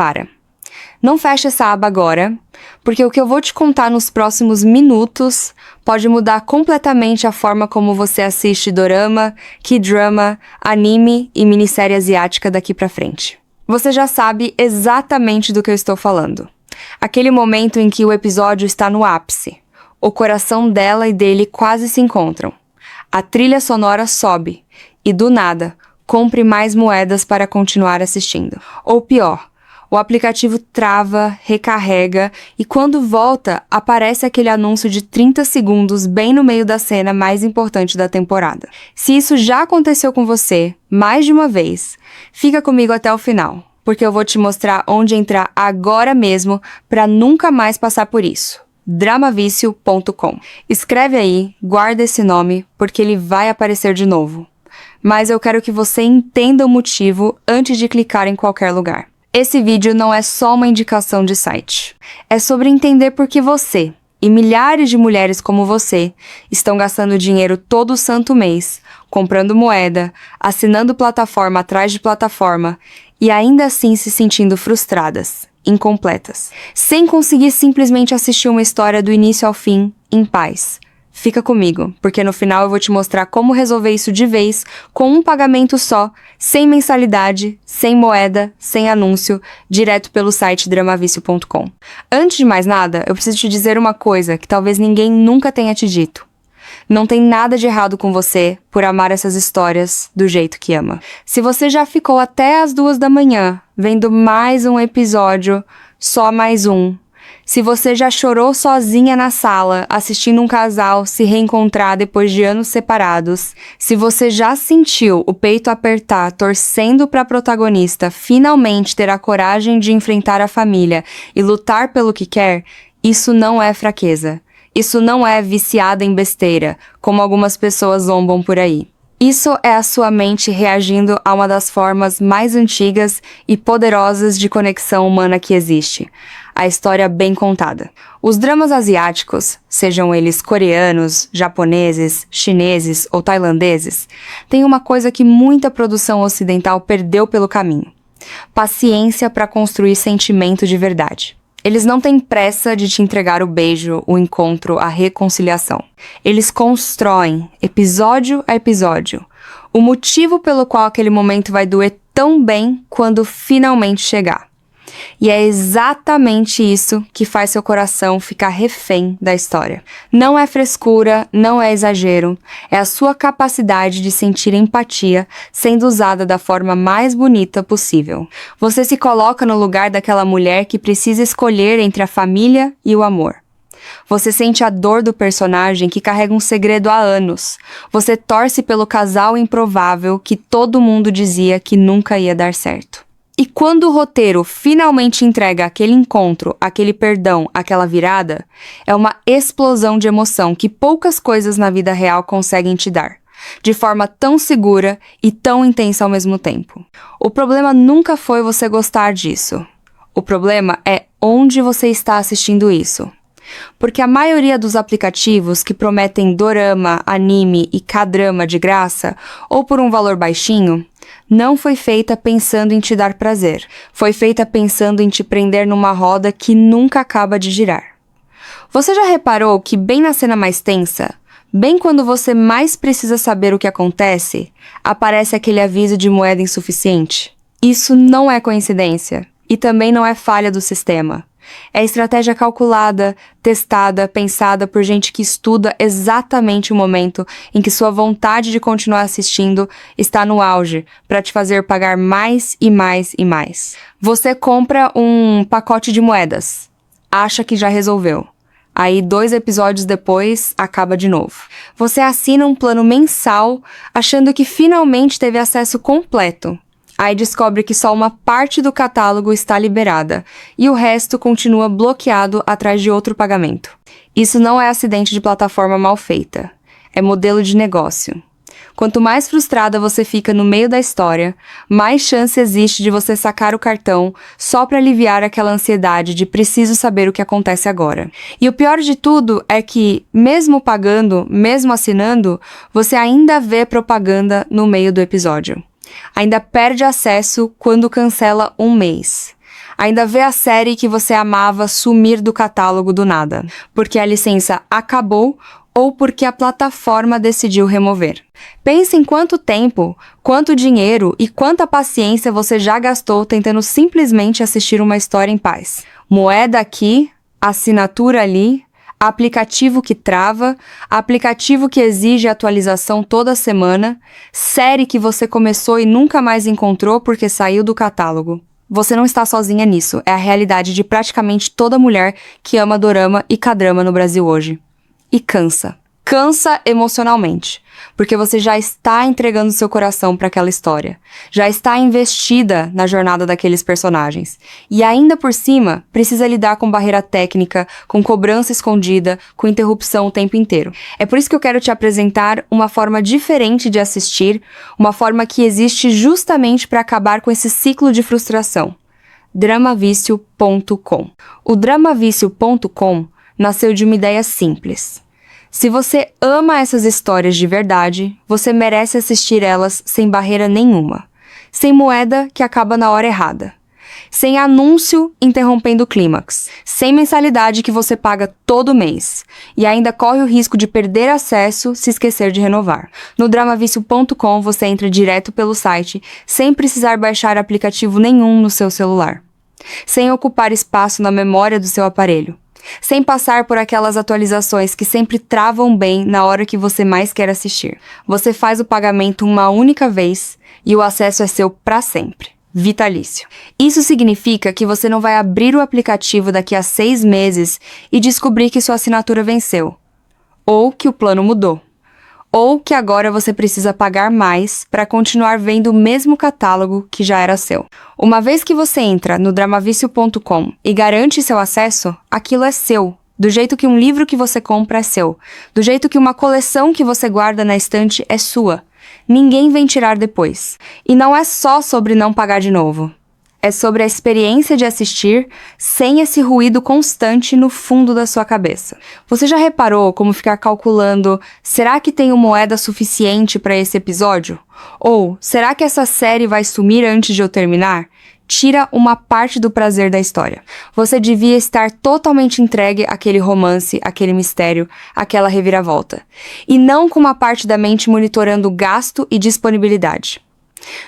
para. Não feche essa aba agora, porque o que eu vou te contar nos próximos minutos pode mudar completamente a forma como você assiste dorama, K-drama, anime e minissérie asiática daqui pra frente. Você já sabe exatamente do que eu estou falando. Aquele momento em que o episódio está no ápice. O coração dela e dele quase se encontram. A trilha sonora sobe e, do nada, compre mais moedas para continuar assistindo. Ou pior, o aplicativo trava, recarrega e quando volta, aparece aquele anúncio de 30 segundos bem no meio da cena mais importante da temporada. Se isso já aconteceu com você, mais de uma vez, fica comigo até o final, porque eu vou te mostrar onde entrar agora mesmo para nunca mais passar por isso. Dramavicio.com. Escreve aí, guarda esse nome, porque ele vai aparecer de novo. Mas eu quero que você entenda o motivo antes de clicar em qualquer lugar. Esse vídeo não é só uma indicação de site. É sobre entender por que você, e milhares de mulheres como você, estão gastando dinheiro todo santo mês, comprando moeda, assinando plataforma atrás de plataforma, e ainda assim se sentindo frustradas, incompletas, sem conseguir simplesmente assistir uma história do início ao fim, em paz. Fica comigo, porque no final eu vou te mostrar como resolver isso de vez, com um pagamento só, sem mensalidade, sem moeda, sem anúncio, direto pelo site dramavicio.com. Antes de mais nada, eu preciso te dizer uma coisa que talvez ninguém nunca tenha te dito. Não tem nada de errado com você por amar essas histórias do jeito que ama. Se você já ficou até as 2 da manhã vendo mais um episódio, só mais um, se você já chorou sozinha na sala, assistindo um casal se reencontrar depois de anos separados, se você já sentiu o peito apertar, torcendo para a protagonista finalmente ter a coragem de enfrentar a família e lutar pelo que quer, isso não é fraqueza. Isso não é viciada em besteira, como algumas pessoas zombam por aí. Isso é a sua mente reagindo a uma das formas mais antigas e poderosas de conexão humana que existe. A história bem contada. Os dramas asiáticos, sejam eles coreanos, japoneses, chineses ou tailandeses, têm uma coisa que muita produção ocidental perdeu pelo caminho: paciência para construir sentimento de verdade. Eles não têm pressa de te entregar o beijo, o encontro, a reconciliação. Eles constroem, episódio a episódio, o motivo pelo qual aquele momento vai doer tão bem quando finalmente chegar. E é exatamente isso que faz seu coração ficar refém da história. Não é frescura, não é exagero, é a sua capacidade de sentir empatia sendo usada da forma mais bonita possível. Você se coloca no lugar daquela mulher que precisa escolher entre a família e o amor. Você sente a dor do personagem que carrega um segredo há anos. Você torce pelo casal improvável que todo mundo dizia que nunca ia dar certo. E quando o roteiro finalmente entrega aquele encontro, aquele perdão, aquela virada, é uma explosão de emoção que poucas coisas na vida real conseguem te dar, de forma tão segura e tão intensa ao mesmo tempo. O problema nunca foi você gostar disso. O problema é onde você está assistindo isso. Porque a maioria dos aplicativos que prometem dorama, anime e K-drama de graça, ou por um valor baixinho, não foi feita pensando em te dar prazer. Foi feita pensando em te prender numa roda que nunca acaba de girar. Você já reparou que bem na cena mais tensa, bem quando você mais precisa saber o que acontece, aparece aquele aviso de moeda insuficiente? Isso não é coincidência, e também não é falha do sistema. É estratégia calculada, testada, pensada por gente que estuda exatamente o momento em que sua vontade de continuar assistindo está no auge, para te fazer pagar mais e mais e mais. Você compra um pacote de moedas, acha que já resolveu. Aí 2 episódios depois, acaba de novo. Você assina um plano mensal, achando que finalmente teve acesso completo. Aí descobre que só uma parte do catálogo está liberada e o resto continua bloqueado atrás de outro pagamento. Isso não é acidente de plataforma mal feita, é modelo de negócio. Quanto mais frustrada você fica no meio da história, mais chance existe de você sacar o cartão só para aliviar aquela ansiedade de preciso saber o que acontece agora. E o pior de tudo é que, mesmo pagando, mesmo assinando, você ainda vê propaganda no meio do episódio. Ainda perde acesso quando cancela um mês. Ainda vê a série que você amava sumir do catálogo do nada, porque a licença acabou ou porque a plataforma decidiu remover. Pense em quanto tempo, quanto dinheiro e quanta paciência você já gastou tentando simplesmente assistir uma história em paz. Moeda aqui, assinatura ali, aplicativo que trava, aplicativo que exige atualização toda semana, série que você começou e nunca mais encontrou porque saiu do catálogo. Você não está sozinha nisso, é a realidade de praticamente toda mulher que ama dorama e K-drama no Brasil hoje. E cansa. Cansa emocionalmente, porque você já está entregando seu coração para aquela história, já está investida na jornada daqueles personagens, e ainda por cima precisa lidar com barreira técnica, com cobrança escondida, com interrupção o tempo inteiro. É por isso que eu quero te apresentar uma forma diferente de assistir, uma forma que existe justamente para acabar com esse ciclo de frustração. Dramavicio.com. O Dramavicio.com nasceu de uma ideia simples. Se você ama essas histórias de verdade, você merece assistir elas sem barreira nenhuma, sem moeda que acaba na hora errada, sem anúncio interrompendo o clímax, sem mensalidade que você paga todo mês e ainda corre o risco de perder acesso se esquecer de renovar. No Dramavicio.com você entra direto pelo site sem precisar baixar aplicativo nenhum no seu celular, sem ocupar espaço na memória do seu aparelho, sem passar por aquelas atualizações que sempre travam bem na hora que você mais quer assistir. Você faz o pagamento uma única vez e o acesso é seu para sempre. Vitalício. Isso significa que você não vai abrir o aplicativo daqui a 6 meses e descobrir que sua assinatura venceu, ou que o plano mudou, ou que agora você precisa pagar mais para continuar vendo o mesmo catálogo que já era seu. Uma vez que você entra no Dramavicio.com e garante seu acesso, aquilo é seu. Do jeito que um livro que você compra é seu. Do jeito que uma coleção que você guarda na estante é sua. Ninguém vem tirar depois. E não é só sobre não pagar de novo. É sobre a experiência de assistir sem esse ruído constante no fundo da sua cabeça. Você já reparou como ficar calculando, será que tenho moeda suficiente para esse episódio? Ou, será que essa série vai sumir antes de eu terminar? Tira uma parte do prazer da história. Você devia estar totalmente entregue àquele romance, àquele mistério, àquela reviravolta. E não com uma parte da mente monitorando gasto e disponibilidade.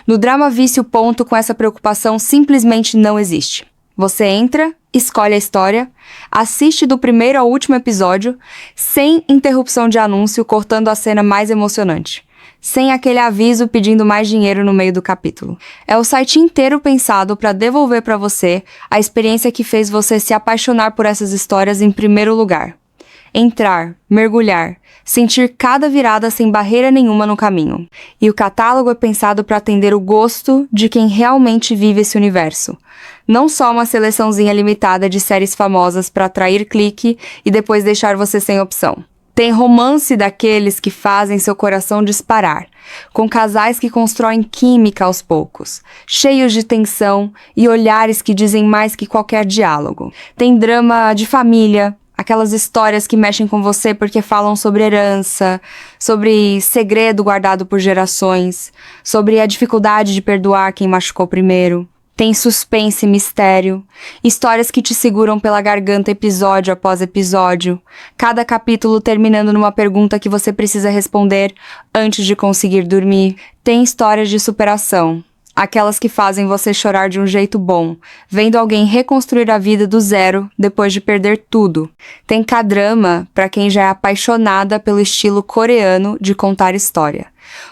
No Dramavicio. Com essa preocupação simplesmente não existe. Você entra, escolhe a história, assiste do primeiro ao último episódio, sem interrupção de anúncio cortando a cena mais emocionante, sem aquele aviso pedindo mais dinheiro no meio do capítulo. É o site inteiro pensado para devolver para você a experiência que fez você se apaixonar por essas histórias em primeiro lugar. Entrar, mergulhar, sentir cada virada sem barreira nenhuma no caminho. E o catálogo é pensado para atender o gosto de quem realmente vive esse universo. Não só uma seleçãozinha limitada de séries famosas para atrair clique e depois deixar você sem opção. Tem romance daqueles que fazem seu coração disparar, com casais que constroem química aos poucos, cheios de tensão e olhares que dizem mais que qualquer diálogo. Tem drama de família, aquelas histórias que mexem com você porque falam sobre herança, sobre segredo guardado por gerações, sobre a dificuldade de perdoar quem machucou primeiro. Tem suspense e mistério, histórias que te seguram pela garganta episódio após episódio, cada capítulo terminando numa pergunta que você precisa responder antes de conseguir dormir. Tem histórias de superação, aquelas que fazem você chorar de um jeito bom, vendo alguém reconstruir a vida do zero depois de perder tudo. Tem K-drama para quem já é apaixonada pelo estilo coreano de contar história,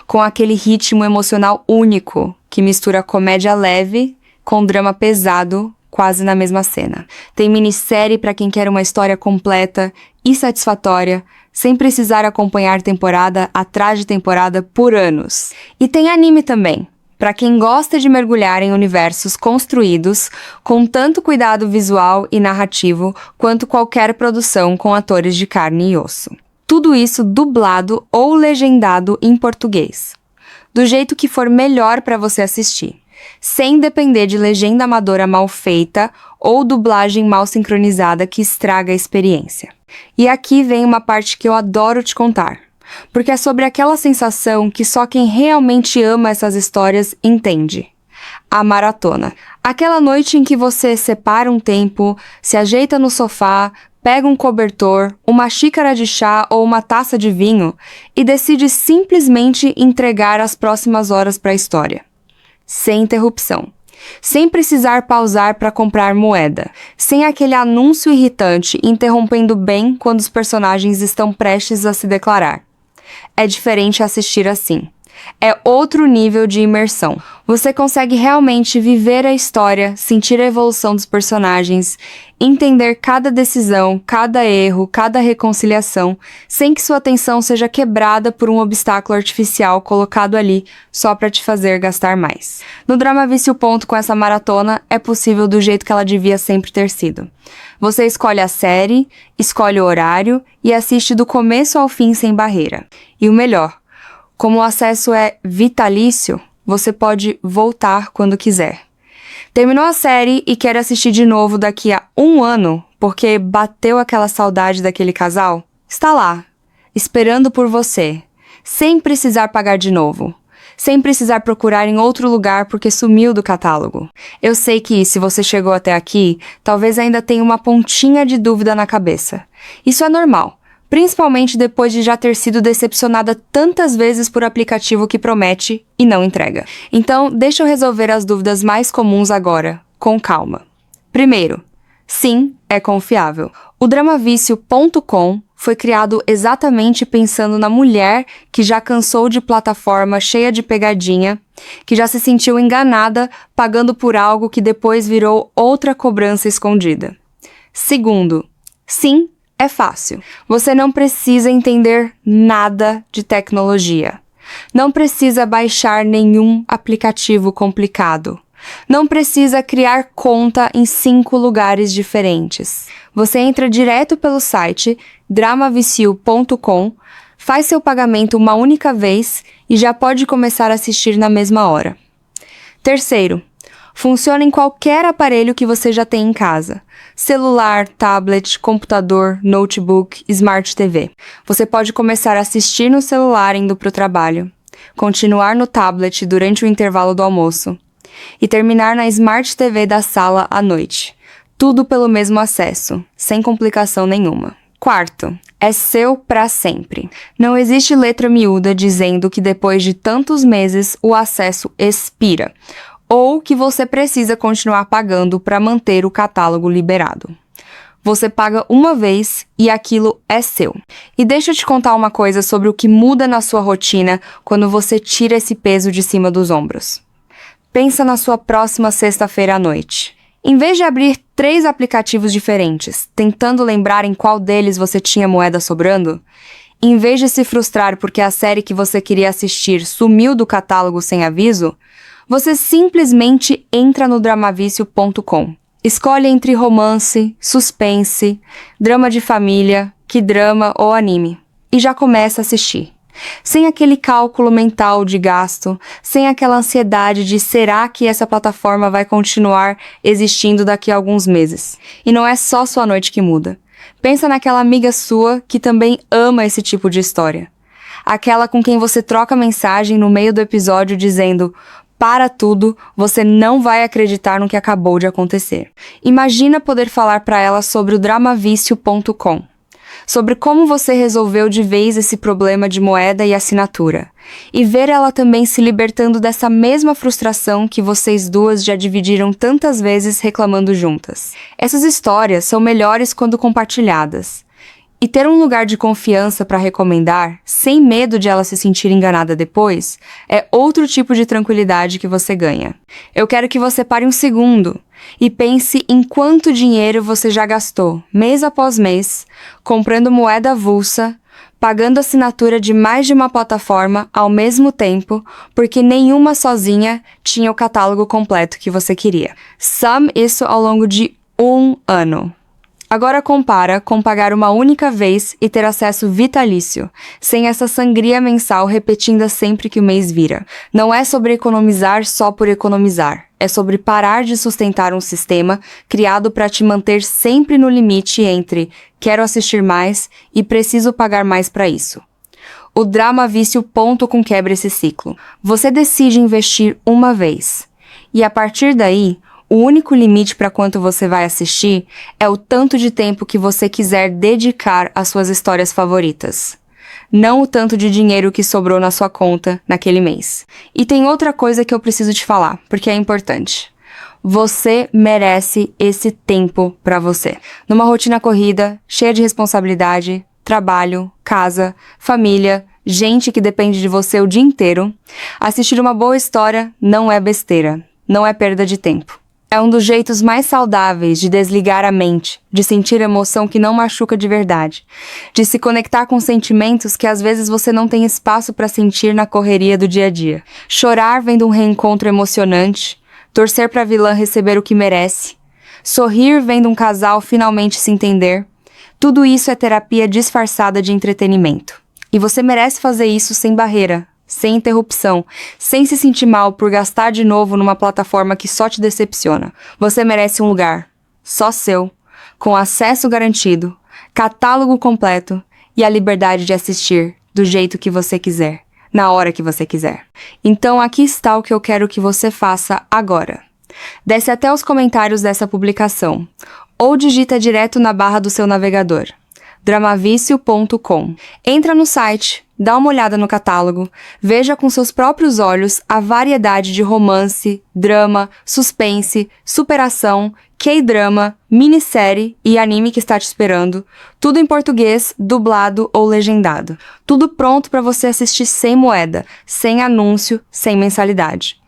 com aquele ritmo emocional único que mistura comédia leve com drama pesado, quase na mesma cena. Tem minissérie para quem quer uma história completa e satisfatória, sem precisar acompanhar temporada atrás de temporada por anos. E tem anime também, para quem gosta de mergulhar em universos construídos com tanto cuidado visual e narrativo quanto qualquer produção com atores de carne e osso. Tudo isso dublado ou legendado em português, do jeito que for melhor para você assistir, sem depender de legenda amadora mal feita ou dublagem mal sincronizada que estraga a experiência. E aqui vem uma parte que eu adoro te contar, porque é sobre aquela sensação que só quem realmente ama essas histórias entende. A maratona. Aquela noite em que você separa um tempo, se ajeita no sofá, pega um cobertor, uma xícara de chá ou uma taça de vinho e decide simplesmente entregar as próximas horas para a história. Sem interrupção. Sem precisar pausar para comprar moeda. Sem aquele anúncio irritante interrompendo bem quando os personagens estão prestes a se declarar. É diferente assistir assim. É outro nível de imersão. Você consegue realmente viver a história, sentir a evolução dos personagens, entender cada decisão, cada erro, cada reconciliação, sem que sua atenção seja quebrada por um obstáculo artificial colocado ali só para te fazer gastar mais. No Drama Vício Ponto, com essa maratona, é possível do jeito que ela devia sempre ter sido. Você escolhe a série, escolhe o horário e assiste do começo ao fim sem barreira. E o melhor, como o acesso é vitalício, você pode voltar quando quiser. Terminou a série e quer assistir de novo daqui a 1 ano, porque bateu aquela saudade daquele casal? Está lá, esperando por você, sem precisar pagar de novo. Sem precisar procurar em outro lugar porque sumiu do catálogo. Eu sei que, se você chegou até aqui, talvez ainda tenha uma pontinha de dúvida na cabeça. Isso é normal. Principalmente depois de já ter sido decepcionada tantas vezes por aplicativo que promete e não entrega. Então, deixa eu resolver as dúvidas mais comuns agora, com calma. Primeiro, sim, é confiável. O Dramavício.com foi criado exatamente pensando na mulher que já cansou de plataforma cheia de pegadinha, que já se sentiu enganada pagando por algo que depois virou outra cobrança escondida. Segundo, sim, é fácil. Você não precisa entender nada de tecnologia. Não precisa baixar nenhum aplicativo complicado. Não precisa criar conta em 5 lugares diferentes. Você entra direto pelo site dramavicio.com, faz seu pagamento uma única vez e já pode começar a assistir na mesma hora. Terceiro, funciona em qualquer aparelho que você já tem em casa. Celular, tablet, computador, notebook, Smart TV. Você pode começar a assistir no celular indo para o trabalho, continuar no tablet durante o intervalo do almoço e terminar na Smart TV da sala à noite. Tudo pelo mesmo acesso, sem complicação nenhuma. Quarto, é seu para sempre. Não existe letra miúda dizendo que depois de tantos meses o acesso expira, ou que você precisa continuar pagando para manter o catálogo liberado. Você paga uma vez e aquilo é seu. E deixa eu te contar uma coisa sobre o que muda na sua rotina quando você tira esse peso de cima dos ombros. Pensa na sua próxima sexta-feira à noite. Em vez de abrir 3 aplicativos diferentes, tentando lembrar em qual deles você tinha moeda sobrando, em vez de se frustrar porque a série que você queria assistir sumiu do catálogo sem aviso, você simplesmente entra no dramavício.com. Escolhe entre romance, suspense, drama de família, K-drama ou anime. E já começa a assistir. Sem aquele cálculo mental de gasto, sem aquela ansiedade de será que essa plataforma vai continuar existindo daqui a alguns meses. E não é só sua noite que muda. Pensa naquela amiga sua que também ama esse tipo de história. Aquela com quem você troca mensagem no meio do episódio dizendo: para tudo, você não vai acreditar no que acabou de acontecer. Imagina poder falar para ela sobre o dramavício.com, sobre como você resolveu de vez esse problema de moeda e assinatura, e ver ela também se libertando dessa mesma frustração que vocês duas já dividiram tantas vezes reclamando juntas. Essas histórias são melhores quando compartilhadas. E ter um lugar de confiança para recomendar, sem medo de ela se sentir enganada depois, é outro tipo de tranquilidade que você ganha. Eu quero que você pare um segundo e pense em quanto dinheiro você já gastou, mês após mês, comprando moeda avulsa, pagando assinatura de mais de uma plataforma ao mesmo tempo, porque nenhuma sozinha tinha o catálogo completo que você queria. Some isso ao longo de 1 ano. Agora compara com pagar uma única vez e ter acesso vitalício, sem essa sangria mensal repetida sempre que o mês vira. Não é sobre economizar só por economizar, é sobre parar de sustentar um sistema criado para te manter sempre no limite entre quero assistir mais e preciso pagar mais para isso. O Dramavício.com quebra esse ciclo. Você decide investir uma vez, e a partir daí, O único limite para quanto você vai assistir é o tanto de tempo que você quiser dedicar às suas histórias favoritas. Não o tanto de dinheiro que sobrou na sua conta naquele mês. E tem outra coisa que eu preciso te falar, porque é importante. Você merece esse tempo para você. Numa rotina corrida, cheia de responsabilidade, trabalho, casa, família, gente que depende de você o dia inteiro, assistir uma boa história não é besteira, não é perda de tempo. É um dos jeitos mais saudáveis de desligar a mente, de sentir emoção que não machuca de verdade, de se conectar com sentimentos que às vezes você não tem espaço para sentir na correria do dia a dia. Chorar vendo um reencontro emocionante, torcer para a vilã receber o que merece, sorrir vendo um casal finalmente se entender, tudo isso é terapia disfarçada de entretenimento. E você merece fazer isso sem barreira, sem interrupção, sem se sentir mal por gastar de novo numa plataforma que só te decepciona. Você merece um lugar, só seu, com acesso garantido, catálogo completo e a liberdade de assistir do jeito que você quiser, na hora que você quiser. Então aqui está o que eu quero que você faça agora. Desce até os comentários dessa publicação, ou digita direto na barra do seu navegador. dramavicio.com. Entra no site, dá uma olhada no catálogo, veja com seus próprios olhos a variedade de romance, drama, suspense, superação, K-drama, minissérie e anime que está te esperando, tudo em português, dublado ou legendado. Tudo pronto para você assistir sem moeda, sem anúncio, sem mensalidade.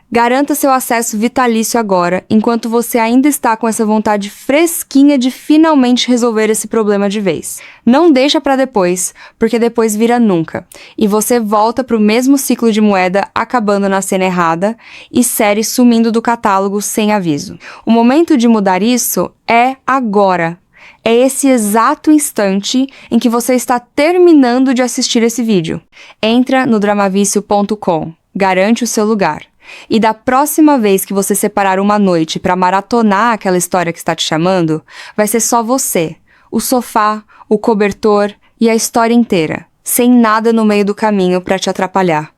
Garanta seu acesso vitalício agora, enquanto você ainda está com essa vontade fresquinha de finalmente resolver esse problema de vez. Não deixa para depois, porque depois vira nunca, e você volta pro mesmo ciclo de moeda acabando na cena errada e série sumindo do catálogo sem aviso. O momento de mudar isso é agora. É esse exato instante em que você está terminando de assistir esse vídeo. Entra no dramavicio.com, garante o seu lugar. E da próxima vez que você separar uma noite para maratonar aquela história que está te chamando, vai ser só você, o sofá, o cobertor e a história inteira, sem nada no meio do caminho para te atrapalhar.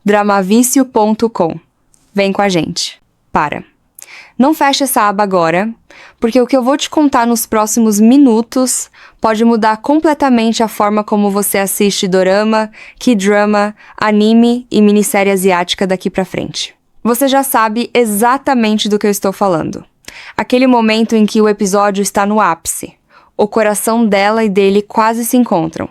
dramavicio.com. Vem com a gente. Para. Não feche essa aba agora, porque o que eu vou te contar nos próximos minutos pode mudar completamente a forma como você assiste dorama, K-drama, anime e minissérie asiática daqui pra frente. Você já sabe exatamente do que eu estou falando. Aquele momento em que o episódio está no ápice. O coração dela e dele quase se encontram.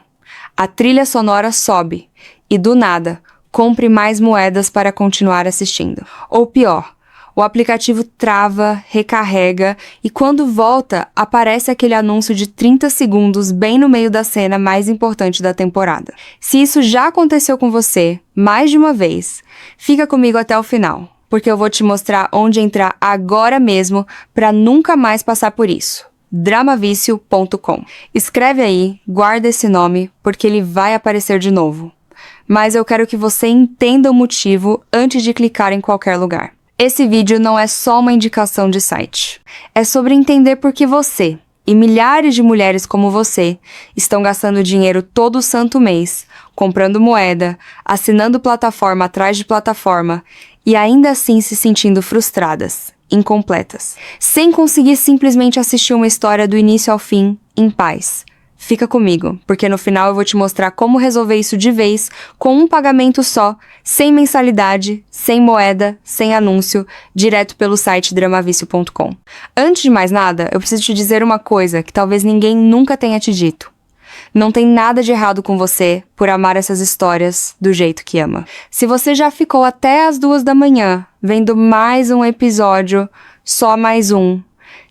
A trilha sonora sobe e, do nada, compre mais moedas para continuar assistindo. Ou pior, o aplicativo trava, recarrega e quando volta, aparece aquele anúncio de 30 segundos bem no meio da cena mais importante da temporada. Se isso já aconteceu com você, mais de uma vez, fica comigo até o final, porque eu vou te mostrar onde entrar agora mesmo para nunca mais passar por isso. dramavicio.com. Escreve aí, guarda esse nome, porque ele vai aparecer de novo. Mas eu quero que você entenda o motivo antes de clicar em qualquer lugar. Esse vídeo não é só uma indicação de site. É sobre entender por que você, e milhares de mulheres como você, estão gastando dinheiro todo santo mês, comprando moeda, assinando plataforma atrás de plataforma, e ainda assim se sentindo frustradas, incompletas, sem conseguir simplesmente assistir uma história do início ao fim, em paz. Fica comigo, porque no final eu vou te mostrar como resolver isso de vez, com um pagamento só, sem mensalidade, sem moeda, sem anúncio, direto pelo site dramavicio.com. Antes de mais nada, eu preciso te dizer uma coisa que talvez ninguém nunca tenha te dito. Não tem nada de errado com você por amar essas histórias do jeito que ama. Se você já ficou até as 2 da manhã vendo mais um episódio, só mais um.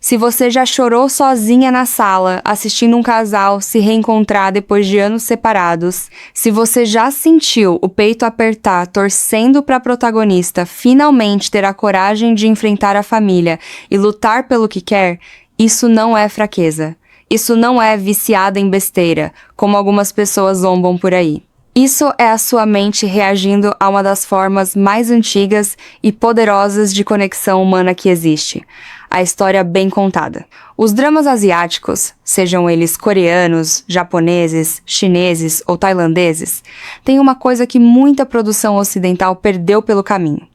Se você já chorou sozinha na sala, assistindo um casal se reencontrar depois de anos separados, se você já sentiu o peito apertar torcendo para a protagonista finalmente ter a coragem de enfrentar a família e lutar pelo que quer, isso não é fraqueza. Isso não é viciada em besteira, como algumas pessoas zombam por aí. Isso é a sua mente reagindo a uma das formas mais antigas e poderosas de conexão humana que existe. A história bem contada. Os dramas asiáticos, sejam eles coreanos, japoneses, chineses ou tailandeses, têm uma coisa que muita produção ocidental perdeu pelo caminho.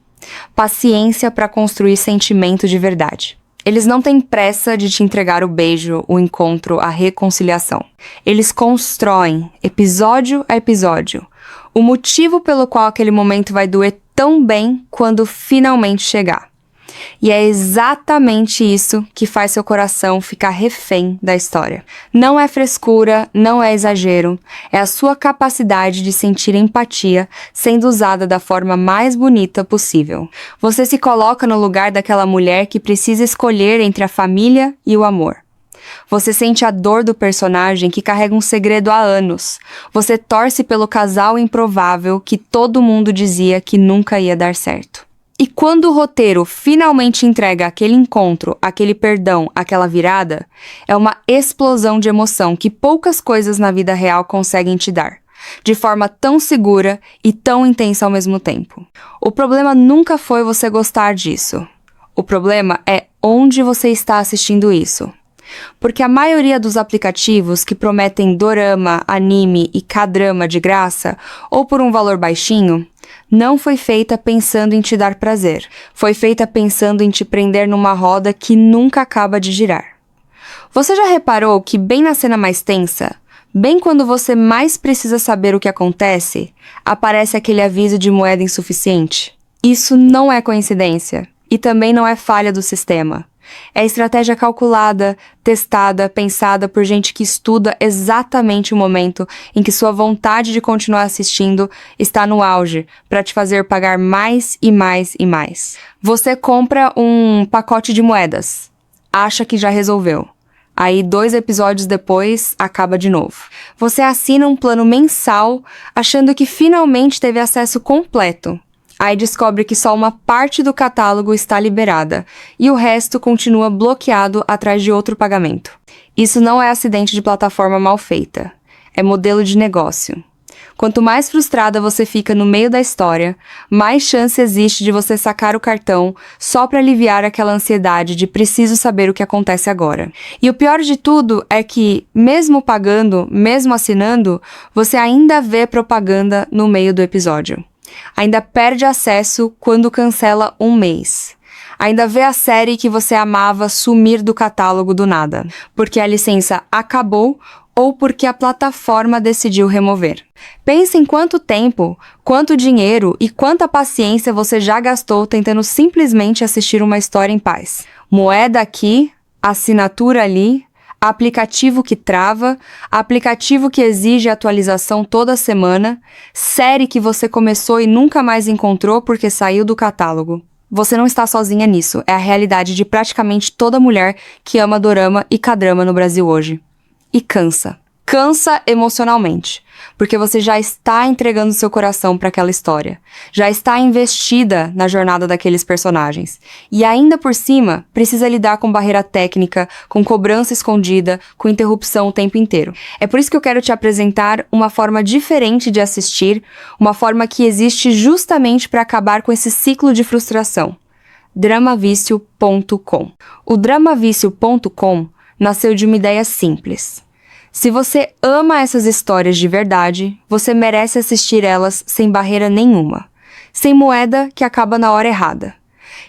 Paciência para construir sentimento de verdade. Eles não têm pressa de te entregar o beijo, o encontro, a reconciliação. Eles constroem, episódio a episódio, o motivo pelo qual aquele momento vai doer tão bem quando finalmente chegar. E é exatamente isso que faz seu coração ficar refém da história. Não é frescura, não é exagero, é a sua capacidade de sentir empatia sendo usada da forma mais bonita possível. Você se coloca no lugar daquela mulher que precisa escolher entre a família e o amor. Você sente a dor do personagem que carrega um segredo há anos. Você torce pelo casal improvável que todo mundo dizia que nunca ia dar certo. E quando o roteiro finalmente entrega aquele encontro, aquele perdão, aquela virada, é uma explosão de emoção que poucas coisas na vida real conseguem te dar, de forma tão segura e tão intensa ao mesmo tempo. O problema nunca foi você gostar disso. O problema é onde você está assistindo isso. Porque a maioria dos aplicativos que prometem dorama, anime e K-drama de graça, ou por um valor baixinho, não foi feita pensando em te dar prazer. Foi feita pensando em te prender numa roda que nunca acaba de girar. Você já reparou que bem na cena mais tensa, bem quando você mais precisa saber o que acontece, aparece aquele aviso de moeda insuficiente? Isso não é coincidência, e também não é falha do sistema. É estratégia calculada, testada, pensada por gente que estuda exatamente o momento em que sua vontade de continuar assistindo está no auge, para te fazer pagar mais e mais e mais. Você compra um pacote de moedas, acha que já resolveu. Aí 2 episódios depois, acaba de novo. Você assina um plano mensal, achando que finalmente teve acesso completo. Aí descobre que só uma parte do catálogo está liberada e o resto continua bloqueado atrás de outro pagamento. Isso não é acidente de plataforma mal feita, é modelo de negócio. Quanto mais frustrada você fica no meio da história, mais chance existe de você sacar o cartão só para aliviar aquela ansiedade de preciso saber o que acontece agora. E o pior de tudo é que, mesmo pagando, mesmo assinando, você ainda vê propaganda no meio do episódio. Ainda perde acesso quando cancela um mês. Ainda vê a série que você amava sumir do catálogo do nada, porque a licença acabou ou porque a plataforma decidiu remover. Pense em quanto tempo, quanto dinheiro e quanta paciência você já gastou tentando simplesmente assistir uma história em paz. Moeda aqui, assinatura ali, aplicativo que trava, aplicativo que exige atualização toda semana, série que você começou e nunca mais encontrou porque saiu do catálogo. Você não está sozinha nisso, é a realidade de praticamente toda mulher que ama dorama e K-drama no Brasil hoje. E cansa. Cansa emocionalmente, porque você já está entregando seu coração para aquela história, já está investida na jornada daqueles personagens, e ainda por cima precisa lidar com barreira técnica, com cobrança escondida, com interrupção o tempo inteiro. É por isso que eu quero te apresentar uma forma diferente de assistir, uma forma que existe justamente para acabar com esse ciclo de frustração. Dramavicio.com. O Dramavicio.com nasceu de uma ideia simples. Se você ama essas histórias de verdade, você merece assistir elas sem barreira nenhuma, sem moeda que acaba na hora errada,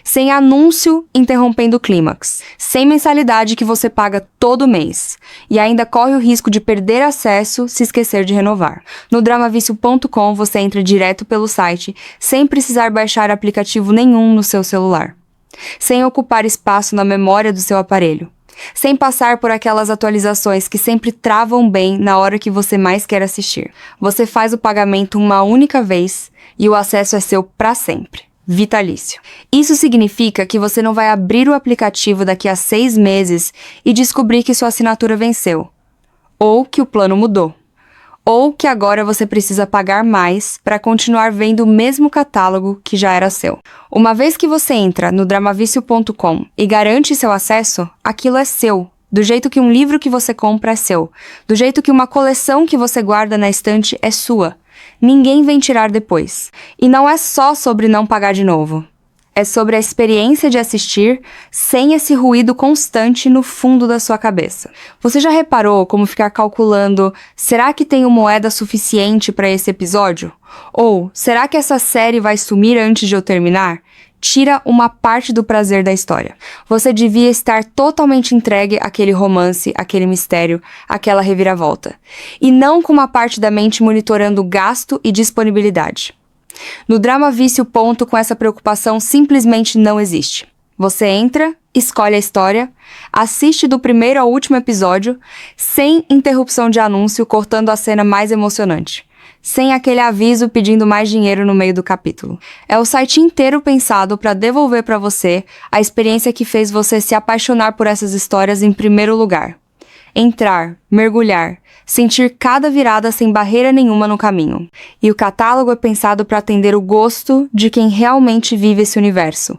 sem anúncio interrompendo o clímax, sem mensalidade que você paga todo mês e ainda corre o risco de perder acesso se esquecer de renovar. No Dramavicio.com você entra direto pelo site sem precisar baixar aplicativo nenhum no seu celular, sem ocupar espaço na memória do seu aparelho, sem passar por aquelas atualizações que sempre travam bem na hora que você mais quer assistir. Você faz o pagamento uma única vez e o acesso é seu para sempre. Vitalício. Isso significa que você não vai abrir o aplicativo daqui a 6 meses e descobrir que sua assinatura venceu, ou que o plano mudou, ou que agora você precisa pagar mais para continuar vendo o mesmo catálogo que já era seu. Uma vez que você entra no Dramavicio.com e garante seu acesso, aquilo é seu. Do jeito que um livro que você compra é seu. Do jeito que uma coleção que você guarda na estante é sua. Ninguém vem tirar depois. E não é só sobre não pagar de novo. É sobre a experiência de assistir sem esse ruído constante no fundo da sua cabeça. Você já reparou como ficar calculando, será que tenho moeda suficiente para esse episódio? Ou, será que essa série vai sumir antes de eu terminar? tira uma parte do prazer da história. Você devia estar totalmente entregue àquele romance, àquele mistério, àquela reviravolta. E não com uma parte da mente monitorando gasto e disponibilidade. No Drama Vício, ponto com essa preocupação simplesmente não existe. Você entra, escolhe a história, assiste do primeiro ao último episódio, sem interrupção de anúncio cortando a cena mais emocionante. Sem aquele aviso pedindo mais dinheiro no meio do capítulo. É o site inteiro pensado para devolver para você a experiência que fez você se apaixonar por essas histórias em primeiro lugar. Entrar, mergulhar, sentir cada virada sem barreira nenhuma no caminho. E o catálogo é pensado para atender o gosto de quem realmente vive esse universo.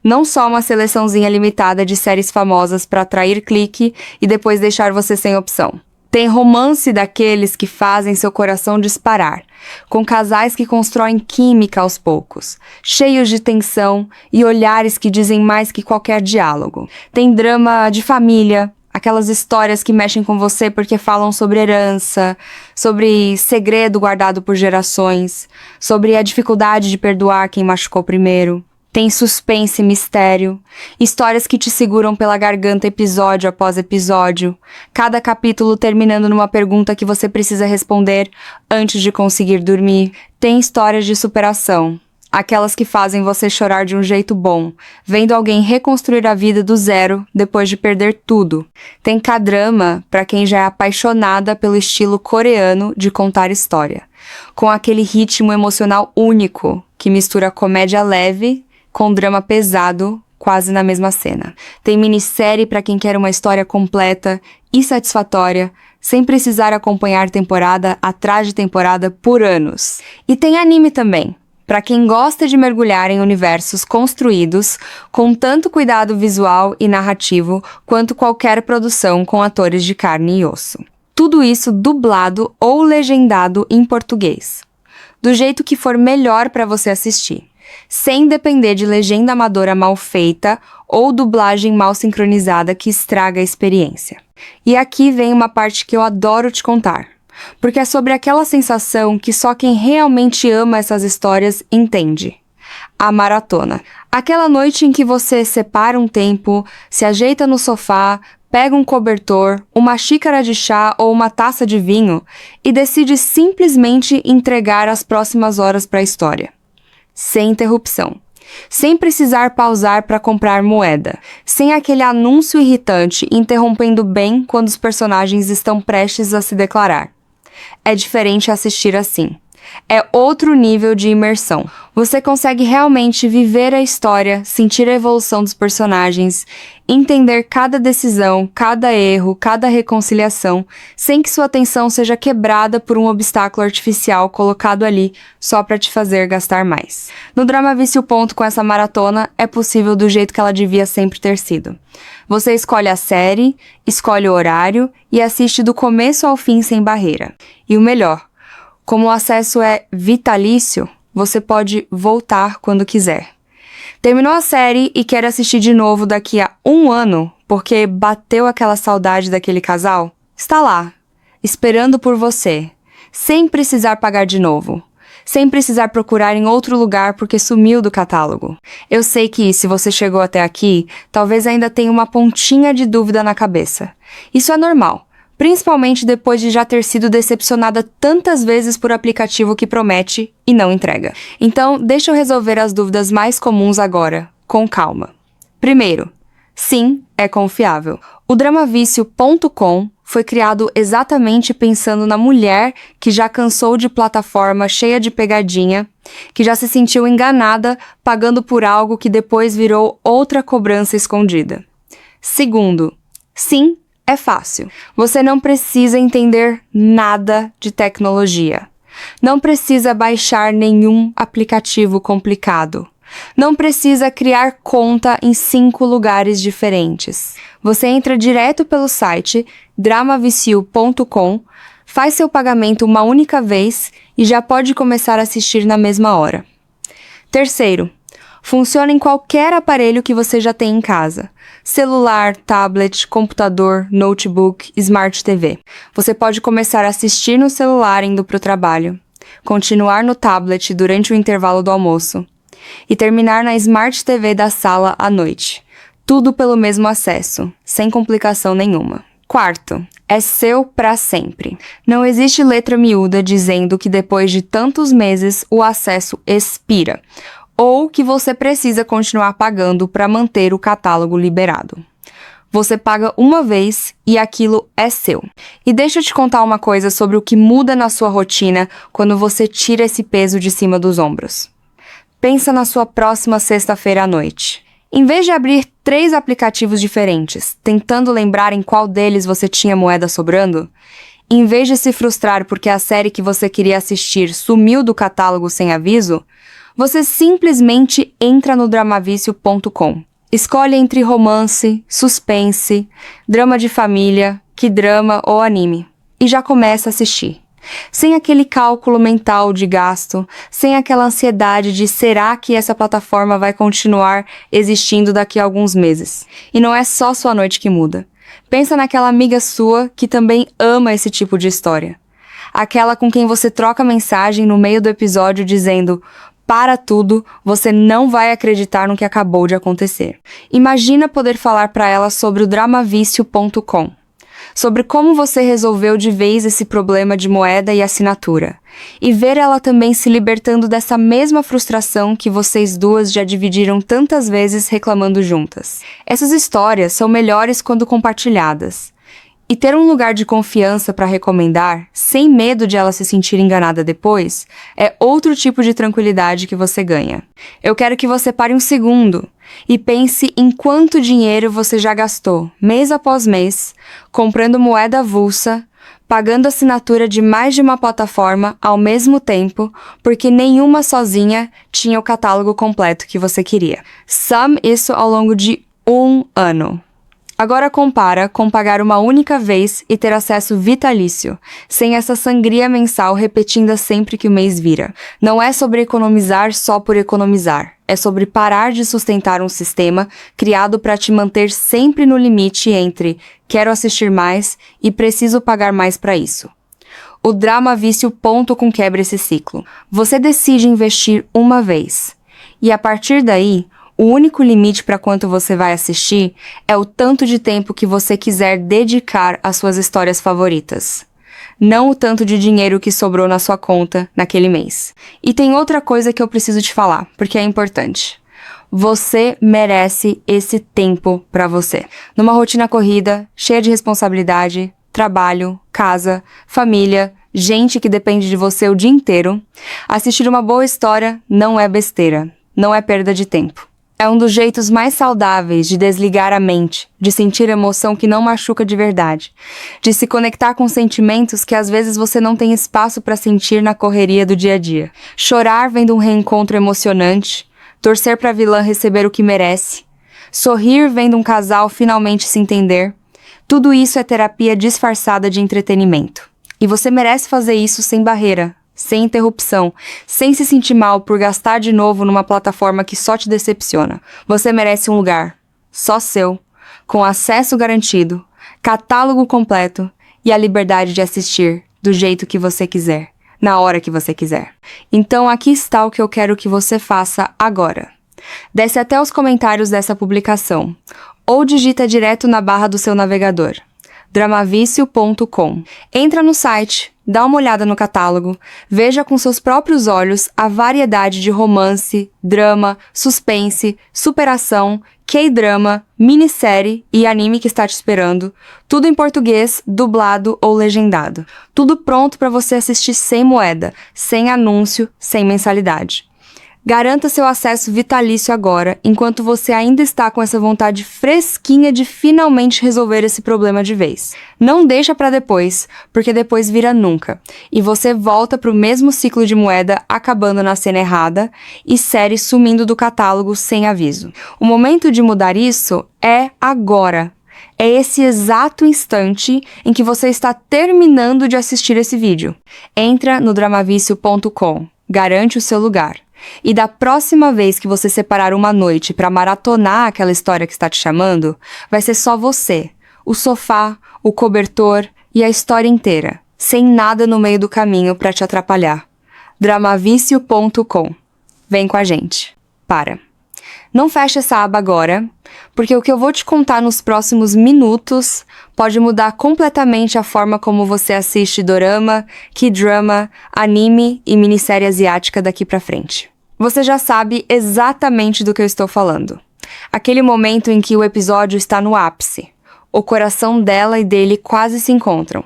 Não só uma seleçãozinha limitada de séries famosas para atrair clique e depois deixar você sem opção. Tem romance daqueles que fazem seu coração disparar, com casais que constroem química aos poucos, cheios de tensão e olhares que dizem mais que qualquer diálogo. Tem drama de família, aquelas histórias que mexem com você porque falam sobre herança, sobre segredo guardado por gerações, sobre a dificuldade de perdoar quem machucou primeiro. Tem suspense e mistério, histórias que te seguram pela garganta episódio após episódio, cada capítulo terminando numa pergunta que você precisa responder antes de conseguir dormir. Tem histórias de superação, aquelas que fazem você chorar de um jeito bom, vendo alguém reconstruir a vida do zero depois de perder tudo. Tem K-drama para quem já é apaixonada pelo estilo coreano de contar história, com aquele ritmo emocional único que mistura comédia leve com drama pesado, quase na mesma cena. Tem minissérie para quem quer uma história completa e satisfatória, sem precisar acompanhar temporada atrás de temporada por anos. E tem anime também, para quem gosta de mergulhar em universos construídos com tanto cuidado visual e narrativo quanto qualquer produção com atores de carne e osso. Tudo isso dublado ou legendado em português, do jeito que for melhor para você assistir, sem depender de legenda amadora mal feita ou dublagem mal sincronizada que estraga a experiência. E aqui vem uma parte que eu adoro te contar, porque é sobre aquela sensação que só quem realmente ama essas histórias entende. A maratona. Aquela noite em que você separa um tempo, se ajeita no sofá, pega um cobertor, uma xícara de chá ou uma taça de vinho e decide simplesmente entregar as próximas horas para a história. Sem interrupção. Sem precisar pausar para comprar moeda. Sem aquele anúncio irritante interrompendo bem quando os personagens estão prestes a se declarar. É diferente assistir assim. É outro nível de imersão. Você consegue realmente viver a história, sentir a evolução dos personagens, entender cada decisão, cada erro, cada reconciliação, sem que sua atenção seja quebrada por um obstáculo artificial colocado ali só para te fazer gastar mais. No Drama Vício Ponto, com essa maratona, é possível do jeito que ela devia sempre ter sido. Você escolhe a série, escolhe o horário e assiste do começo ao fim sem barreira. E o melhor, como o acesso é vitalício, você pode voltar quando quiser. Terminou a série e quer assistir de novo daqui a 1 ano, porque bateu aquela saudade daquele casal? Está lá, esperando por você, sem precisar pagar de novo, sem precisar procurar em outro lugar porque sumiu do catálogo. Eu sei que, se você chegou até aqui, talvez ainda tenha uma pontinha de dúvida na cabeça. Isso é normal. Principalmente depois de já ter sido decepcionada tantas vezes por aplicativo que promete e não entrega. Então, deixa eu resolver as dúvidas mais comuns agora, com calma. Primeiro, sim, é confiável. O Dramavício.com foi criado exatamente pensando na mulher que já cansou de plataforma cheia de pegadinha, que já se sentiu enganada pagando por algo que depois virou outra cobrança escondida. Segundo, sim, é fácil. Você não precisa entender nada de tecnologia. Não precisa baixar nenhum aplicativo complicado. Não precisa criar conta em 5 lugares diferentes. Você entra direto pelo site dramavicio.com, faz seu pagamento uma única vez e já pode começar a assistir na mesma hora. Terceiro, funciona em qualquer aparelho que você já tem em casa. Celular, tablet, computador, notebook, Smart TV. Você pode começar a assistir no celular indo para o trabalho, continuar no tablet durante o intervalo do almoço, e terminar na Smart TV da sala à noite. Tudo pelo mesmo acesso, sem complicação nenhuma. Quarto, é seu para sempre. Não existe letra miúda dizendo que depois de tantos meses o acesso expira, ou que você precisa continuar pagando para manter o catálogo liberado. Você paga uma vez e aquilo é seu. E deixa eu te contar uma coisa sobre o que muda na sua rotina quando você tira esse peso de cima dos ombros. Pensa na sua próxima sexta-feira à noite. Em vez de abrir 3 aplicativos diferentes, tentando lembrar em qual deles você tinha moeda sobrando, em vez de se frustrar porque a série que você queria assistir sumiu do catálogo sem aviso, você simplesmente entra no dramavicio.com. Escolhe entre romance, suspense, drama de família, K-drama ou anime, e já começa a assistir. Sem aquele cálculo mental de gasto, sem aquela ansiedade de será que essa plataforma vai continuar existindo daqui a alguns meses. E não é só sua noite que muda. Pensa naquela amiga sua que também ama esse tipo de história. Aquela com quem você troca mensagem no meio do episódio dizendo: para tudo, você não vai acreditar no que acabou de acontecer. Imagina poder falar para ela sobre o dramavicio.com. Sobre como você resolveu de vez esse problema de moeda e assinatura, e ver ela também se libertando dessa mesma frustração que vocês duas já dividiram tantas vezes reclamando juntas. Essas histórias são melhores quando compartilhadas. E ter um lugar de confiança para recomendar, sem medo de ela se sentir enganada depois, é outro tipo de tranquilidade que você ganha. Eu quero que você pare um segundo e pense em quanto dinheiro você já gastou, mês após mês, comprando moeda avulsa, pagando assinatura de mais de uma plataforma ao mesmo tempo, porque nenhuma sozinha tinha o catálogo completo que você queria. Some isso ao longo de 1 ano. Agora compara com pagar uma única vez e ter acesso vitalício, sem essa sangria mensal repetida sempre que o mês vira. Não é sobre economizar só por economizar, é sobre parar de sustentar um sistema criado para te manter sempre no limite entre quero assistir mais e preciso pagar mais para isso. O dramavicio.com quebra esse ciclo. Você decide investir uma vez, e a partir daí, o único limite para quanto você vai assistir é o tanto de tempo que você quiser dedicar às suas histórias favoritas. Não o tanto de dinheiro que sobrou na sua conta naquele mês. E tem outra coisa que eu preciso te falar, porque é importante. Você merece esse tempo para você. Numa rotina corrida, cheia de responsabilidade, trabalho, casa, família, gente que depende de você o dia inteiro, assistir uma boa história não é besteira, não é perda de tempo. É um dos jeitos mais saudáveis de desligar a mente, de sentir emoção que não machuca de verdade, de se conectar com sentimentos que às vezes você não tem espaço para sentir na correria do dia a dia. Chorar vendo um reencontro emocionante, torcer para a vilã receber o que merece, sorrir vendo um casal finalmente se entender. Tudo isso é terapia disfarçada de entretenimento. E você merece fazer isso sem barreira, sem interrupção, sem se sentir mal por gastar de novo numa plataforma que só te decepciona. Você merece um lugar, só seu, com acesso garantido, catálogo completo e a liberdade de assistir do jeito que você quiser, na hora que você quiser. Então aqui está o que eu quero que você faça agora. Desce até os comentários dessa publicação, ou digita direto na barra do seu navegador. dramavicio.com. Entra no site, dá uma olhada no catálogo, veja com seus próprios olhos a variedade de romance, drama, suspense, superação, K-drama, minissérie e anime que está te esperando, tudo em português, dublado ou legendado. Tudo pronto para você assistir sem moeda, sem anúncio, sem mensalidade. Garanta seu acesso vitalício agora, enquanto você ainda está com essa vontade fresquinha de finalmente resolver esse problema de vez. Não deixa para depois, porque depois vira nunca, e você volta para o mesmo ciclo de moeda acabando na cena errada e série sumindo do catálogo sem aviso. O momento de mudar isso é agora. É esse exato instante em que você está terminando de assistir esse vídeo. Entra no dramavicio.com, garante o seu lugar. E da próxima vez que você separar uma noite para maratonar aquela história que está te chamando, vai ser só você, o sofá, o cobertor e a história inteira, sem nada no meio do caminho para te atrapalhar. dramavicio.com. Vem com a gente. para. Não feche essa aba agora, porque o que eu vou te contar nos próximos minutos pode mudar completamente a forma como você assiste dorama, K-drama, anime e minissérie asiática daqui pra frente. Você já sabe exatamente do que eu estou falando. Aquele momento em que o episódio está no ápice. O coração dela e dele quase se encontram.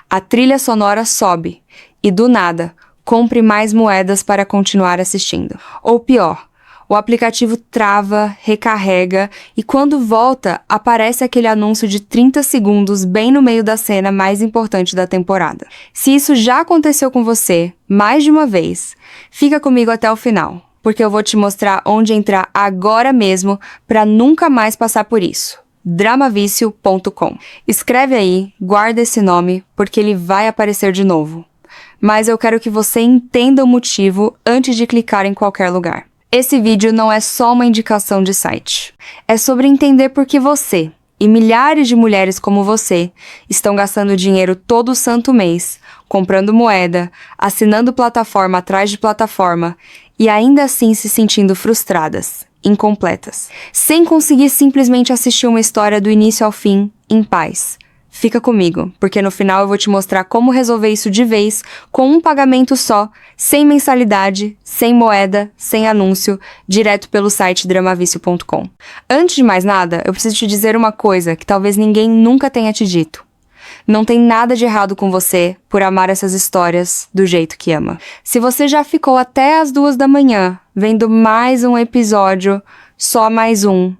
A trilha sonora sobe e, do nada, compre mais moedas para continuar assistindo. Ou pior, o aplicativo trava, recarrega e quando volta, aparece aquele anúncio de 30 segundos bem no meio da cena mais importante da temporada. Se isso já aconteceu com você, mais de uma vez, fica comigo até o final, porque eu vou te mostrar onde entrar agora mesmo para nunca mais passar por isso. Dramavicio.com. Escreve aí, guarda esse nome, porque ele vai aparecer de novo. Mas eu quero que você entenda o motivo antes de clicar em qualquer lugar. Esse vídeo não é só uma indicação de site. É sobre entender por que você, e milhares de mulheres como você, estão gastando dinheiro todo santo mês, comprando moeda, assinando plataforma atrás de plataforma, e ainda assim se sentindo frustradas, incompletas, sem conseguir simplesmente assistir uma história do início ao fim, em paz. Fica comigo, porque no final eu vou te mostrar como resolver isso de vez, com um pagamento só, sem mensalidade, sem moeda, sem anúncio, direto pelo site dramavicio.com. Antes de mais nada, eu preciso te dizer uma coisa que talvez ninguém nunca tenha te dito. Não tem nada de errado com você por amar essas histórias do jeito que ama. Se você já ficou até as 2 da manhã vendo mais um episódio, só mais um.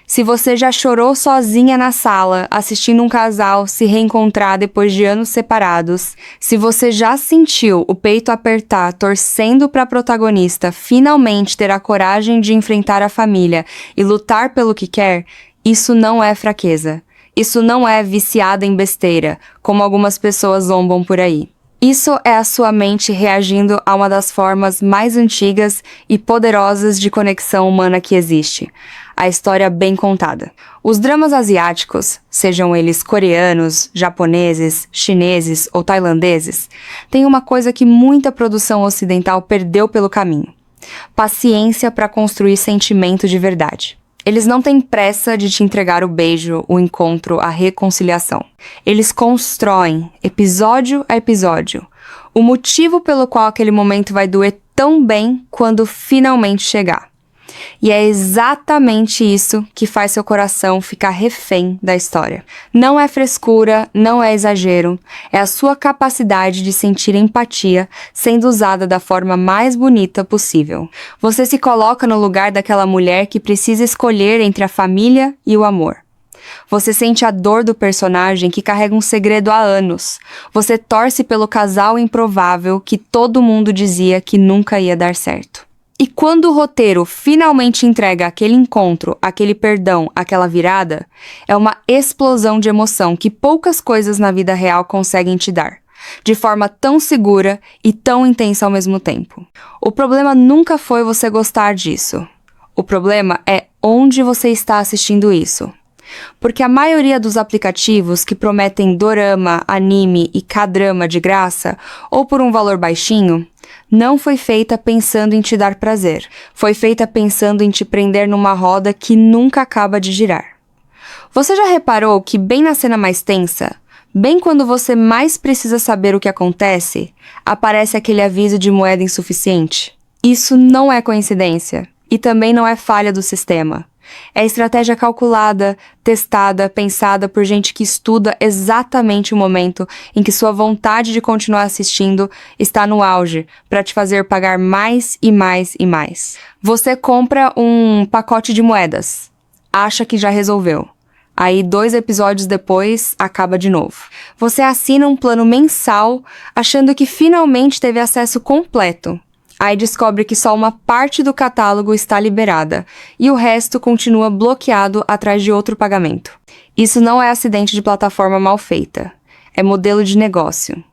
Se você já chorou sozinha na sala, assistindo um casal se reencontrar depois de anos separados, se você já sentiu o peito apertar torcendo para a protagonista finalmente ter a coragem de enfrentar a família e lutar pelo que quer, isso não é fraqueza. Isso não é viciada em besteira, como algumas pessoas zombam por aí. Isso é a sua mente reagindo a uma das formas mais antigas e poderosas de conexão humana que existe. A história bem contada. Os dramas asiáticos, sejam eles coreanos, japoneses, chineses ou tailandeses, têm uma coisa que muita produção ocidental perdeu pelo caminho: paciência para construir sentimento de verdade. Eles não têm pressa de te entregar o beijo, o encontro, a reconciliação. Eles constroem, episódio a episódio, o motivo pelo qual aquele momento vai doer tão bem quando finalmente chegar. E é exatamente isso que faz seu coração ficar refém da história. Não é frescura, não é exagero, é a sua capacidade de sentir empatia sendo usada da forma mais bonita possível. Você se coloca no lugar daquela mulher que precisa escolher entre a família e o amor. Você sente a dor do personagem que carrega um segredo há anos. Você torce pelo casal improvável que todo mundo dizia que nunca ia dar certo. E quando o roteiro finalmente entrega aquele encontro, aquele perdão, aquela virada, é uma explosão de emoção que poucas coisas na vida real conseguem te dar, de forma tão segura e tão intensa ao mesmo tempo. O problema nunca foi você gostar disso. O problema é onde você está assistindo isso. Porque a maioria dos aplicativos que prometem dorama, anime e K-drama de graça, ou por um valor baixinho, não foi feita pensando em te dar prazer. Foi feita pensando em te prender numa roda que nunca acaba de girar. Você já reparou que bem na cena mais tensa, bem quando você mais precisa saber o que acontece, aparece aquele aviso de moeda insuficiente? Isso não é coincidência e também não é falha do sistema. É estratégia calculada, testada, pensada por gente que estuda exatamente o momento em que sua vontade de continuar assistindo está no auge, para te fazer pagar mais e mais e mais. Você compra um pacote de moedas, acha que já resolveu. Aí 2 episódios depois, acaba de novo. Você assina um plano mensal, achando que finalmente teve acesso completo. Aí descobre que só uma parte do catálogo está liberada e o resto continua bloqueado atrás de outro pagamento. Isso não é acidente de plataforma mal feita, é modelo de negócio.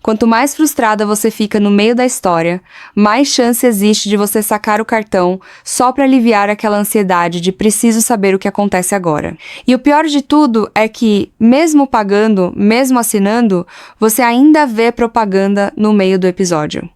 Quanto mais frustrada você fica no meio da história, mais chance existe de você sacar o cartão só para aliviar aquela ansiedade de preciso saber o que acontece agora. E o pior de tudo é que, mesmo pagando, mesmo assinando, você ainda vê propaganda no meio do episódio.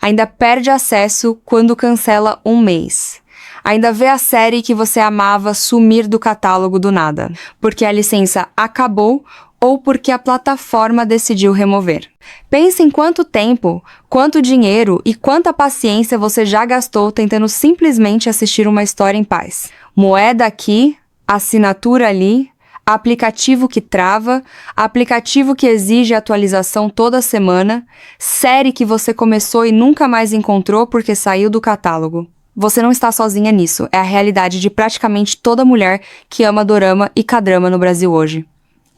Ainda perde acesso quando cancela um mês. Ainda vê a série que você amava sumir do catálogo do nada, porque a licença acabou ou porque a plataforma decidiu remover. Pense em quanto tempo, quanto dinheiro e quanta paciência você já gastou tentando simplesmente assistir uma história em paz. Moeda aqui, assinatura ali, aplicativo que trava, aplicativo que exige atualização toda semana, série que você começou e nunca mais encontrou porque saiu do catálogo. Você não está sozinha nisso, é a realidade de praticamente toda mulher que ama dorama e K-drama no Brasil hoje.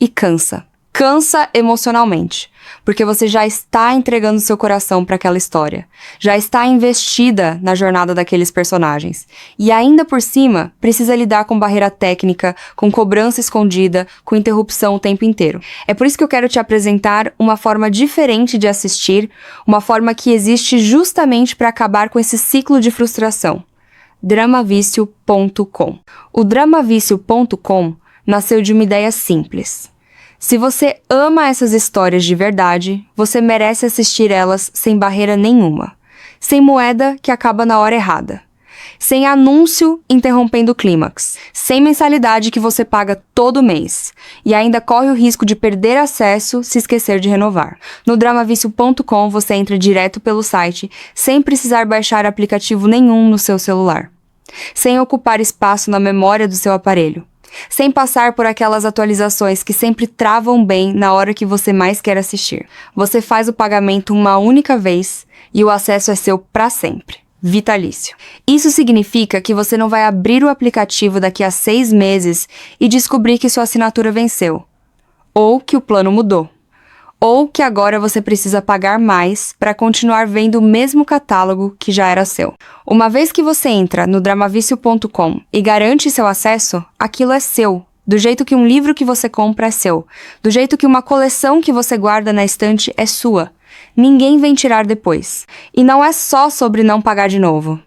E cansa. Cansa emocionalmente, porque você já está entregando seu coração para aquela história, já está investida na jornada daqueles personagens, e ainda por cima precisa lidar com barreira técnica, com cobrança escondida, com interrupção o tempo inteiro. É por isso que eu quero te apresentar uma forma diferente de assistir, uma forma que existe justamente para acabar com esse ciclo de frustração. Dramavicio.com. O Dramavicio.com nasceu de uma ideia simples. Se você ama essas histórias de verdade, você merece assistir elas sem barreira nenhuma, sem moeda que acaba na hora errada, sem anúncio interrompendo o clímax, sem mensalidade que você paga todo mês e ainda corre o risco de perder acesso se esquecer de renovar. No Dramavicio.com você entra direto pelo site, sem precisar baixar aplicativo nenhum no seu celular, sem ocupar espaço na memória do seu aparelho, sem passar por aquelas atualizações que sempre travam bem na hora que você mais quer assistir. Você faz o pagamento uma única vez e o acesso é seu para sempre. Vitalício. Isso significa que você não vai abrir o aplicativo daqui a 6 meses e descobrir que sua assinatura venceu, ou que o plano mudou, ou que agora você precisa pagar mais para continuar vendo o mesmo catálogo que já era seu. Uma vez que você entra no Dramavicio.com e garante seu acesso, aquilo é seu. Do jeito que um livro que você compra é seu. Do jeito que uma coleção que você guarda na estante é sua. Ninguém vem tirar depois. E não é só sobre não pagar de novo.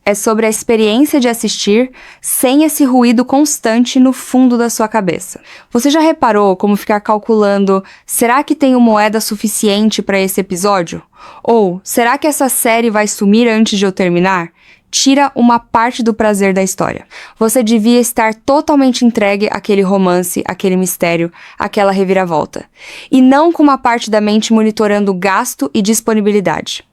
É sobre a experiência de assistir sem esse ruído constante no fundo da sua cabeça. Você já reparou como ficar calculando, será que tenho moeda suficiente para esse episódio? Ou, será que essa série vai sumir antes de eu terminar? Tira uma parte do prazer da história. Você devia estar totalmente entregue àquele romance, àquele mistério, àquela reviravolta. E não com uma parte da mente monitorando gasto e disponibilidade.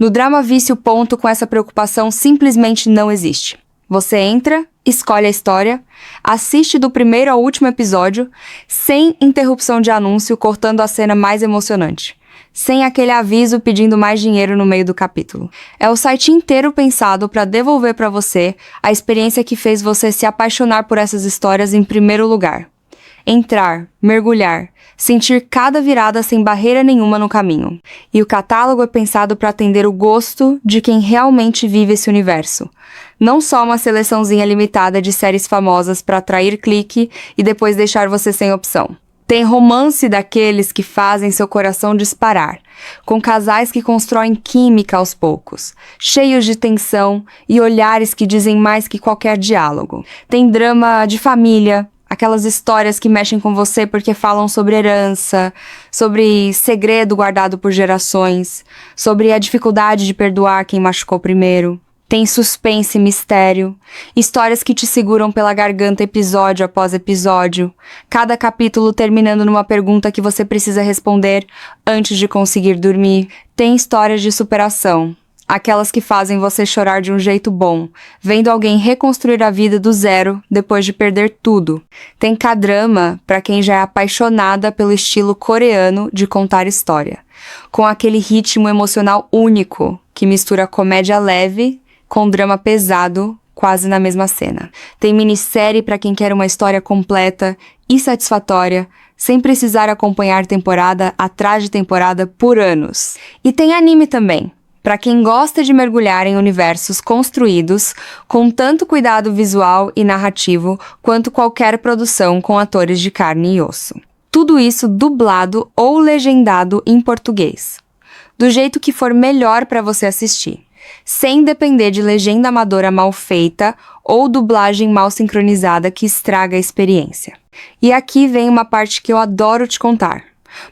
No Dramavicio. Com essa preocupação simplesmente não existe. Você entra, escolhe a história, assiste do primeiro ao último episódio, sem interrupção de anúncio cortando a cena mais emocionante, sem aquele aviso pedindo mais dinheiro no meio do capítulo. É o site inteiro pensado para devolver para você a experiência que fez você se apaixonar por essas histórias em primeiro lugar. Entrar, mergulhar, sentir cada virada sem barreira nenhuma no caminho. E o catálogo é pensado para atender o gosto de quem realmente vive esse universo. Não só uma seleçãozinha limitada de séries famosas para atrair clique e depois deixar você sem opção. Tem romance daqueles que fazem seu coração disparar, com casais que constroem química aos poucos, cheios de tensão e olhares que dizem mais que qualquer diálogo. Tem drama de família, aquelas histórias que mexem com você porque falam sobre herança, sobre segredo guardado por gerações, sobre a dificuldade de perdoar quem machucou primeiro. Tem suspense e mistério, histórias que te seguram pela garganta episódio após episódio, cada capítulo terminando numa pergunta que você precisa responder antes de conseguir dormir. Tem histórias de superação, aquelas que fazem você chorar de um jeito bom, vendo alguém reconstruir a vida do zero depois de perder tudo. Tem K-drama para quem já é apaixonada pelo estilo coreano de contar história, com aquele ritmo emocional único que mistura comédia leve com drama pesado, quase na mesma cena. Tem minissérie para quem quer uma história completa e satisfatória, sem precisar acompanhar temporada atrás de temporada por anos. E tem anime também, para quem gosta de mergulhar em universos construídos com tanto cuidado visual e narrativo quanto qualquer produção com atores de carne e osso. Tudo isso dublado ou legendado em português, do jeito que for melhor para você assistir, sem depender de legenda amadora mal feita ou dublagem mal sincronizada que estraga a experiência. E aqui vem uma parte que eu adoro te contar,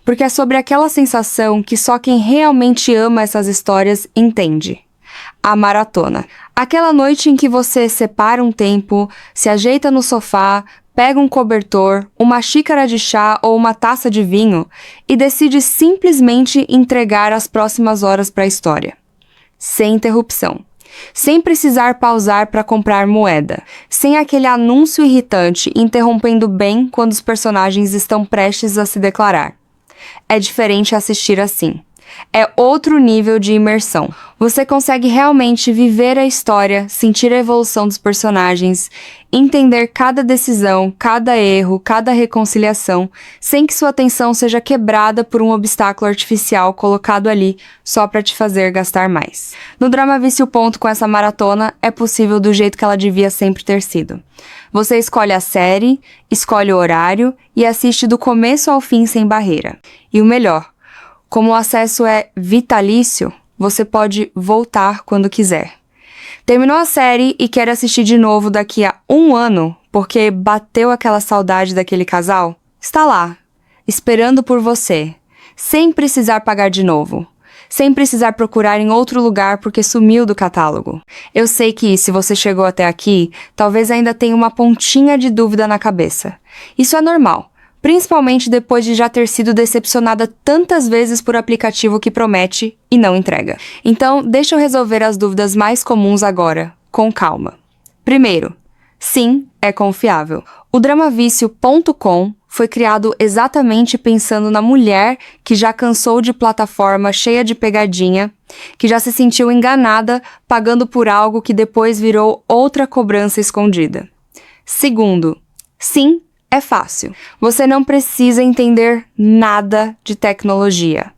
porque é sobre aquela sensação que só quem realmente ama essas histórias entende. A maratona. Aquela noite em que você separa um tempo, se ajeita no sofá, pega um cobertor, uma xícara de chá ou uma taça de vinho e decide simplesmente entregar as próximas horas para a história. Sem interrupção. Sem precisar pausar para comprar moeda. Sem aquele anúncio irritante interrompendo bem quando os personagens estão prestes a se declarar. É diferente assistir assim. É outro nível de imersão. Você consegue realmente viver a história, sentir a evolução dos personagens, entender cada decisão, cada erro, cada reconciliação, sem que sua atenção seja quebrada por um obstáculo artificial colocado ali só para te fazer gastar mais. No Drama Vício Ponto, com essa maratona, é possível do jeito que ela devia sempre ter sido. Você escolhe a série, escolhe o horário e assiste do começo ao fim sem barreira. E o melhor, como o acesso é vitalício, você pode voltar quando quiser. Terminou a série e quer assistir de novo daqui a 1 ano, porque bateu aquela saudade daquele casal? Está lá, esperando por você, sem precisar pagar de novo. Sem precisar procurar em outro lugar porque sumiu do catálogo. Eu sei que, se você chegou até aqui, talvez ainda tenha uma pontinha de dúvida na cabeça. Isso é normal. Principalmente depois de já ter sido decepcionada tantas vezes por aplicativo que promete e não entrega. Então, deixa eu resolver as dúvidas mais comuns agora, com calma. Primeiro, sim, é confiável. O Dramavício.com foi criado exatamente pensando na mulher que já cansou de plataforma cheia de pegadinha, que já se sentiu enganada pagando por algo que depois virou outra cobrança escondida. Segundo, sim, é fácil. Você não precisa entender nada de tecnologia.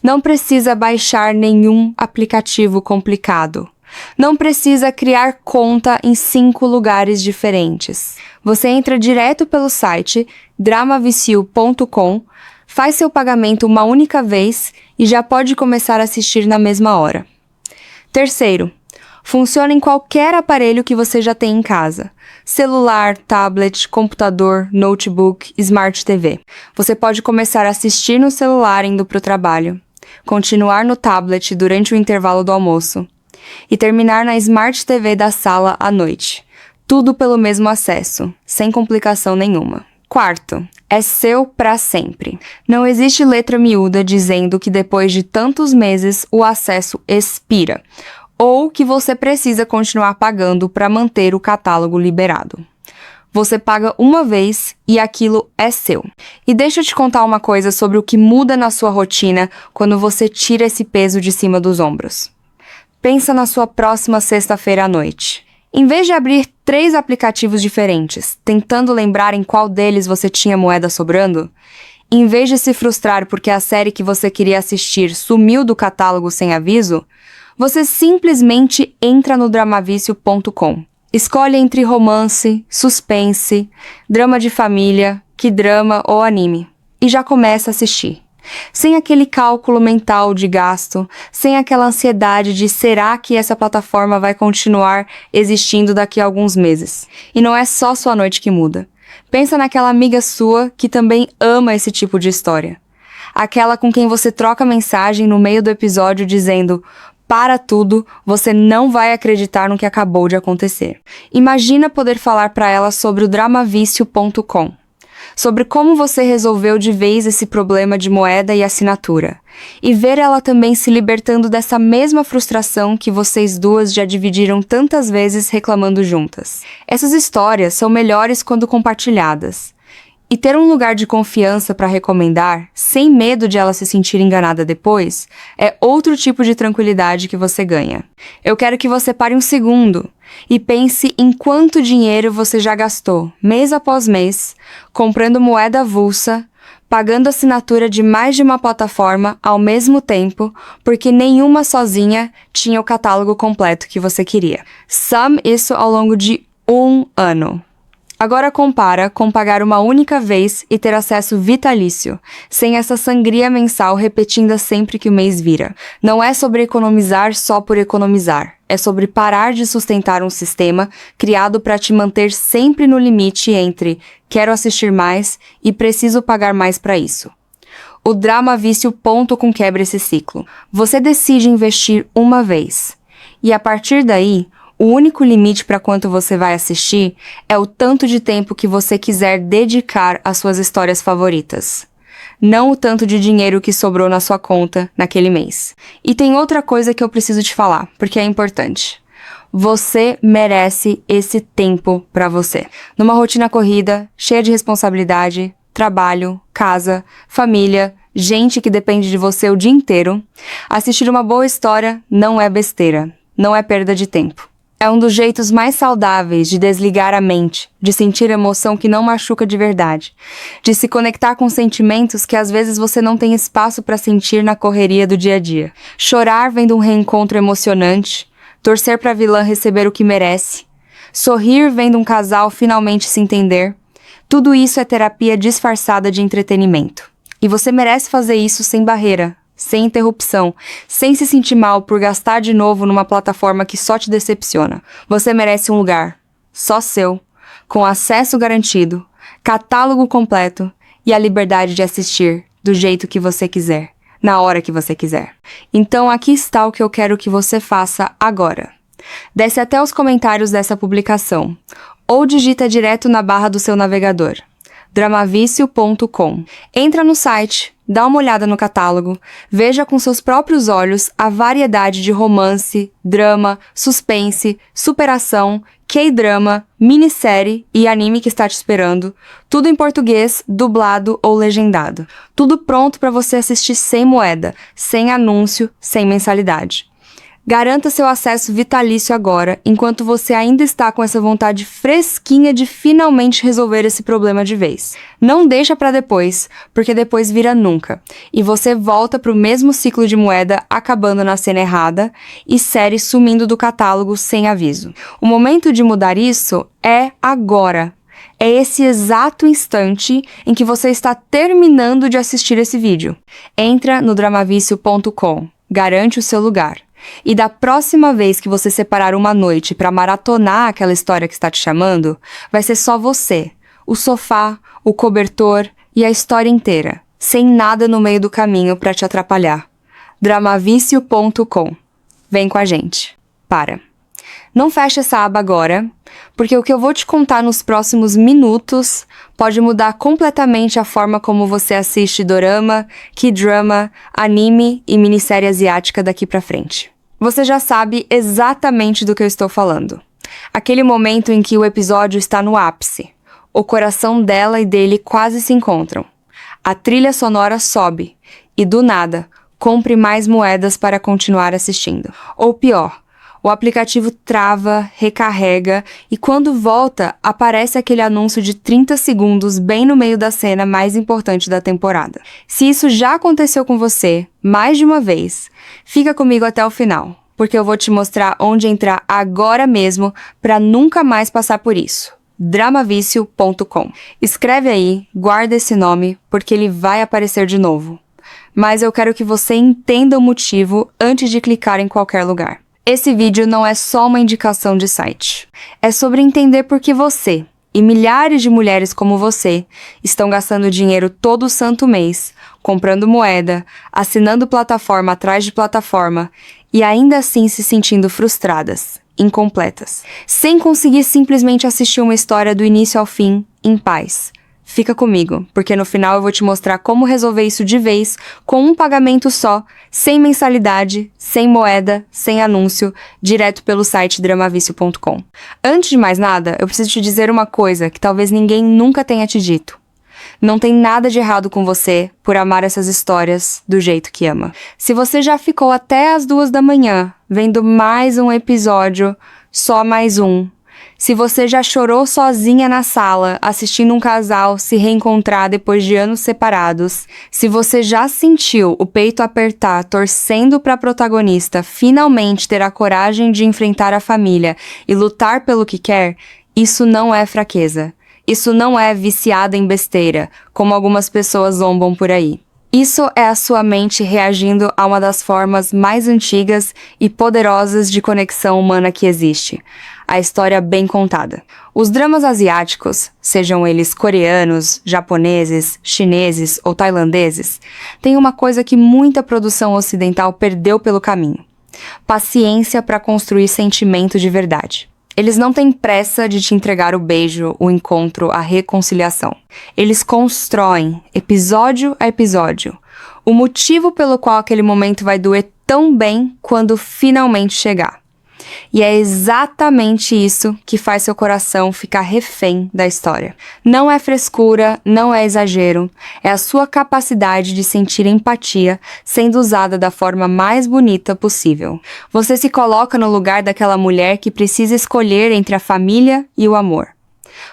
Não precisa baixar nenhum aplicativo complicado. Não precisa criar conta em 5 lugares diferentes. Você entra direto pelo site dramavicio.com, faz seu pagamento uma única vez e já pode começar a assistir na mesma hora. Terceiro, funciona em qualquer aparelho que você já tem em casa. Celular, tablet, computador, notebook, Smart TV. Você pode começar a assistir no celular indo para o trabalho, continuar no tablet durante o intervalo do almoço e terminar na Smart TV da sala à noite. Tudo pelo mesmo acesso, sem complicação nenhuma. Quarto, é seu para sempre. Não existe letra miúda dizendo que depois de tantos meses o acesso expira, ou que você precisa continuar pagando para manter o catálogo liberado. Você paga uma vez e aquilo é seu. E deixa eu te contar uma coisa sobre o que muda na sua rotina quando você tira esse peso de cima dos ombros. Pensa na sua próxima sexta-feira à noite. Em vez de abrir 3 aplicativos diferentes, tentando lembrar em qual deles você tinha moeda sobrando, em vez de se frustrar porque a série que você queria assistir sumiu do catálogo sem aviso, você simplesmente entra no dramavício.com. Escolhe entre romance, suspense, drama de família, K-drama ou anime. E já começa a assistir. Sem aquele cálculo mental de gasto, sem aquela ansiedade de será que essa plataforma vai continuar existindo daqui a alguns meses. E não é só sua noite que muda. Pensa naquela amiga sua que também ama esse tipo de história. Aquela com quem você troca mensagem no meio do episódio dizendo: para tudo, você não vai acreditar no que acabou de acontecer. Imagina poder falar para ela sobre o dramavício.com, sobre como você resolveu de vez esse problema de moeda e assinatura, e ver ela também se libertando dessa mesma frustração que vocês duas já dividiram tantas vezes reclamando juntas. Essas histórias são melhores quando compartilhadas. E ter um lugar de confiança para recomendar, sem medo de ela se sentir enganada depois, é outro tipo de tranquilidade que você ganha. Eu quero que você pare um segundo e pense em quanto dinheiro você já gastou, mês após mês, comprando moeda avulsa, pagando assinatura de mais de uma plataforma ao mesmo tempo, porque nenhuma sozinha tinha o catálogo completo que você queria. Some isso ao longo de 1 ano. Agora compara com pagar uma única vez e ter acesso vitalício, sem essa sangria mensal repetida sempre que o mês vira. Não é sobre economizar só por economizar, é sobre parar de sustentar um sistema criado para te manter sempre no limite entre quero assistir mais e preciso pagar mais para isso. O Dramavício.com quebra esse ciclo. Você decide investir uma vez, e a partir daí, O único limite para quanto você vai assistir é o tanto de tempo que você quiser dedicar às suas histórias favoritas. Não o tanto de dinheiro que sobrou na sua conta naquele mês. E tem outra coisa que eu preciso te falar, porque é importante. Você merece esse tempo para você. Numa rotina corrida, cheia de responsabilidade, trabalho, casa, família, gente que depende de você o dia inteiro, assistir uma boa história não é besteira, não é perda de tempo. É um dos jeitos mais saudáveis de desligar a mente, de sentir emoção que não machuca de verdade, de se conectar com sentimentos que às vezes você não tem espaço para sentir na correria do dia a dia. Chorar vendo um reencontro emocionante, torcer para a vilã receber o que merece, sorrir vendo um casal finalmente se entender, tudo isso é terapia disfarçada de entretenimento. E você merece fazer isso sem barreira, sem interrupção, sem se sentir mal por gastar de novo numa plataforma que só te decepciona. Você merece um lugar, só seu, com acesso garantido, catálogo completo e a liberdade de assistir do jeito que você quiser, na hora que você quiser. Então aqui está o que eu quero que você faça agora. Desce até os comentários dessa publicação, ou digita direto na barra do seu navegador. dramavicio.com. Entra no site, dá uma olhada no catálogo, veja com seus próprios olhos a variedade de romance, drama, suspense, superação, K-drama, minissérie e anime que está te esperando, tudo em português, dublado ou legendado. Tudo pronto para você assistir sem moeda, sem anúncio, sem mensalidade. Garanta seu acesso vitalício agora, enquanto você ainda está com essa vontade fresquinha de finalmente resolver esse problema de vez. Não deixa para depois, porque depois vira nunca, e você volta para o mesmo ciclo de moeda acabando na cena errada e série sumindo do catálogo sem aviso. O momento de mudar isso é agora. É esse exato instante em que você está terminando de assistir esse vídeo. Entra no dramavicio.com, garante o seu lugar. E da próxima vez que você separar uma noite para maratonar aquela história que está te chamando, vai ser só você, o sofá, o cobertor e a história inteira, sem nada no meio do caminho para te atrapalhar. dramavicio.com. Vem com a gente. Para. Não feche essa aba agora, porque o que eu vou te contar nos próximos minutos pode mudar completamente a forma como você assiste dorama, K-drama, anime e minissérie asiática daqui pra frente. Você já sabe exatamente do que eu estou falando. Aquele momento em que o episódio está no ápice. O coração dela e dele quase se encontram. A trilha sonora sobe e, do nada, compre mais moedas para continuar assistindo. Ou pior, o aplicativo trava, recarrega e quando volta, aparece aquele anúncio de 30 segundos bem no meio da cena mais importante da temporada. Se isso já aconteceu com você, mais de uma vez, fica comigo até o final, porque eu vou te mostrar onde entrar agora mesmo para nunca mais passar por isso. dramavicio.com. Escreve aí, guarda esse nome, porque ele vai aparecer de novo. Mas eu quero que você entenda o motivo antes de clicar em qualquer lugar. Esse vídeo não é só uma indicação de site. É sobre entender por que você, e milhares de mulheres como você, estão gastando dinheiro todo santo mês, comprando moeda, assinando plataforma atrás de plataforma, e ainda assim se sentindo frustradas, incompletas, sem conseguir simplesmente assistir uma história do início ao fim, em paz. Fica comigo, porque no final eu vou te mostrar como resolver isso de vez, com um pagamento só, sem mensalidade, sem moeda, sem anúncio, direto pelo site dramavicio.com. Antes de mais nada, eu preciso te dizer uma coisa que talvez ninguém nunca tenha te dito. Não tem nada de errado com você por amar essas histórias do jeito que ama. Se você já ficou até as 2 da manhã vendo mais um episódio, só mais um, se você já chorou sozinha na sala, assistindo um casal se reencontrar depois de anos separados, se você já sentiu o peito apertar torcendo para a protagonista finalmente ter a coragem de enfrentar a família e lutar pelo que quer, isso não é fraqueza. Isso não é viciada em besteira, como algumas pessoas zombam por aí. Isso é a sua mente reagindo a uma das formas mais antigas e poderosas de conexão humana que existe. A história bem contada. Os dramas asiáticos, sejam eles coreanos, japoneses, chineses ou tailandeses, têm uma coisa que muita produção ocidental perdeu pelo caminho. Paciência para construir sentimento de verdade. Eles não têm pressa de te entregar o beijo, o encontro, a reconciliação. Eles constroem, episódio a episódio, o motivo pelo qual aquele momento vai doer tão bem quando finalmente chegar. E é exatamente isso que faz seu coração ficar refém da história. Não é frescura, não é exagero, é a sua capacidade de sentir empatia sendo usada da forma mais bonita possível. Você se coloca no lugar daquela mulher que precisa escolher entre a família e o amor.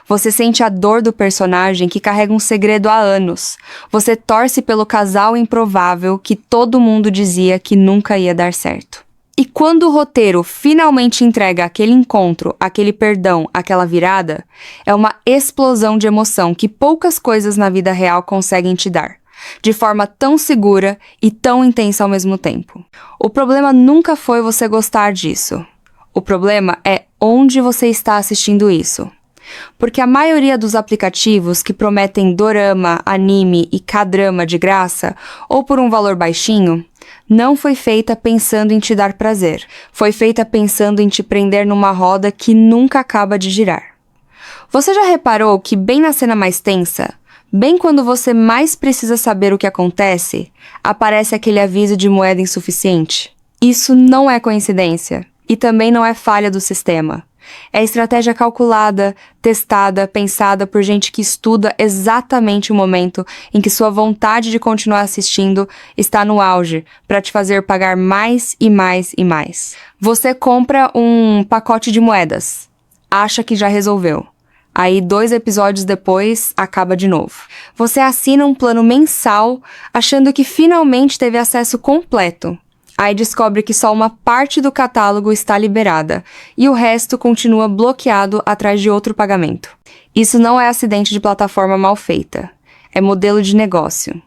Você sente a dor do personagem que carrega um segredo há anos. Você torce pelo casal improvável que todo mundo dizia que nunca ia dar certo. E quando o roteiro finalmente entrega aquele encontro, aquele perdão, aquela virada, é uma explosão de emoção que poucas coisas na vida real conseguem te dar, de forma tão segura e tão intensa ao mesmo tempo. O problema nunca foi você gostar disso. O problema é onde você está assistindo isso. Porque a maioria dos aplicativos que prometem dorama, anime e K-drama de graça, ou por um valor baixinho, não foi feita pensando em te dar prazer. Foi feita pensando em te prender numa roda que nunca acaba de girar. Você já reparou que bem na cena mais tensa, bem quando você mais precisa saber o que acontece, aparece aquele aviso de moeda insuficiente? Isso não é coincidência, e também não é falha do sistema. É estratégia calculada, testada, pensada por gente que estuda exatamente o momento em que sua vontade de continuar assistindo está no auge, para te fazer pagar mais e mais e mais. Você compra um pacote de moedas, acha que já resolveu. Aí 2 episódios depois, acaba de novo. Você assina um plano mensal, achando que finalmente teve acesso completo. Aí descobre que só uma parte do catálogo está liberada e o resto continua bloqueado atrás de outro pagamento. Isso não é acidente de plataforma mal feita, é modelo de negócio.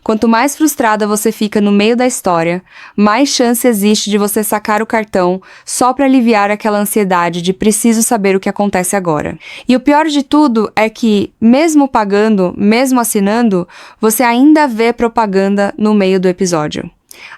Quanto mais frustrada você fica no meio da história, mais chance existe de você sacar o cartão só para aliviar aquela ansiedade de preciso saber o que acontece agora. E o pior de tudo é que, mesmo pagando, mesmo assinando, você ainda vê propaganda no meio do episódio.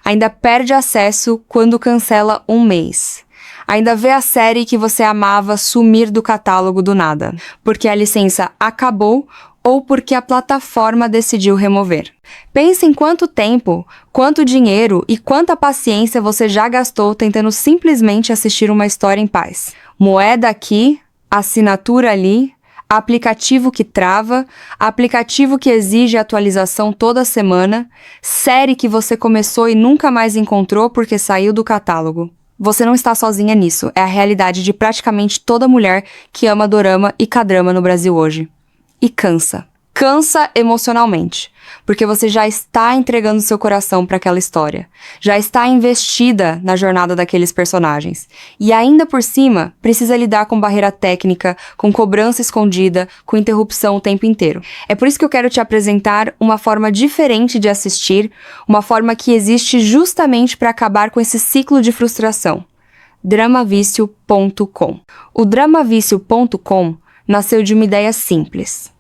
Ainda perde acesso quando cancela um mês. Ainda vê a série que você amava sumir do catálogo do nada, porque a licença acabou ou porque a plataforma decidiu remover. Pense em quanto tempo, quanto dinheiro e quanta paciência você já gastou tentando simplesmente assistir uma história em paz. Moeda aqui, assinatura ali, aplicativo que trava, aplicativo que exige atualização toda semana, série que você começou e nunca mais encontrou porque saiu do catálogo. Você não está sozinha nisso, é a realidade de praticamente toda mulher que ama dorama e K-drama no Brasil hoje. E cansa. Cansa emocionalmente, porque você já está entregando seu coração para aquela história, já está investida na jornada daqueles personagens, e ainda por cima precisa lidar com barreira técnica, com cobrança escondida, com interrupção o tempo inteiro. É por isso que eu quero te apresentar uma forma diferente de assistir, uma forma que existe justamente para acabar com esse ciclo de frustração. Dramavicio.com. O Dramavicio.com nasceu de uma ideia simples.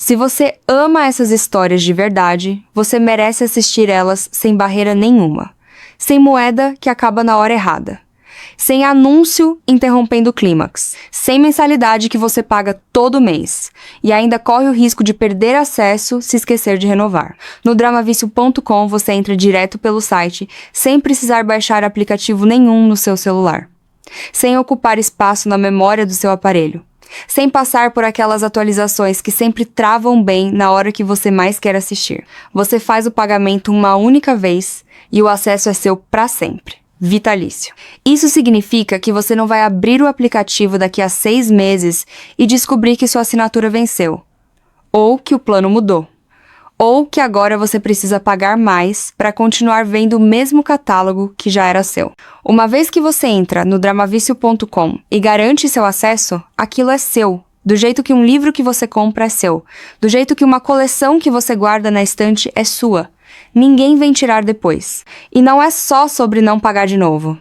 Se você ama essas histórias de verdade, você merece assistir elas sem barreira nenhuma, sem moeda que acaba na hora errada, sem anúncio interrompendo o clímax, sem mensalidade que você paga todo mês e ainda corre o risco de perder acesso se esquecer de renovar. No Dramavicio.com você entra direto pelo site sem precisar baixar aplicativo nenhum no seu celular, sem ocupar espaço na memória do seu aparelho, sem passar por aquelas atualizações que sempre travam bem na hora que você mais quer assistir. Você faz o pagamento uma única vez e o acesso é seu para sempre. Vitalício. Isso significa que você não vai abrir o aplicativo daqui a 6 meses e descobrir que sua assinatura venceu, ou que o plano mudou, ou que agora você precisa pagar mais para continuar vendo o mesmo catálogo que já era seu. Uma vez que você entra no Dramavicio.com e garante seu acesso, aquilo é seu. Do jeito que um livro que você compra é seu. Do jeito que uma coleção que você guarda na estante é sua. Ninguém vem tirar depois. E não é só sobre não pagar de novo.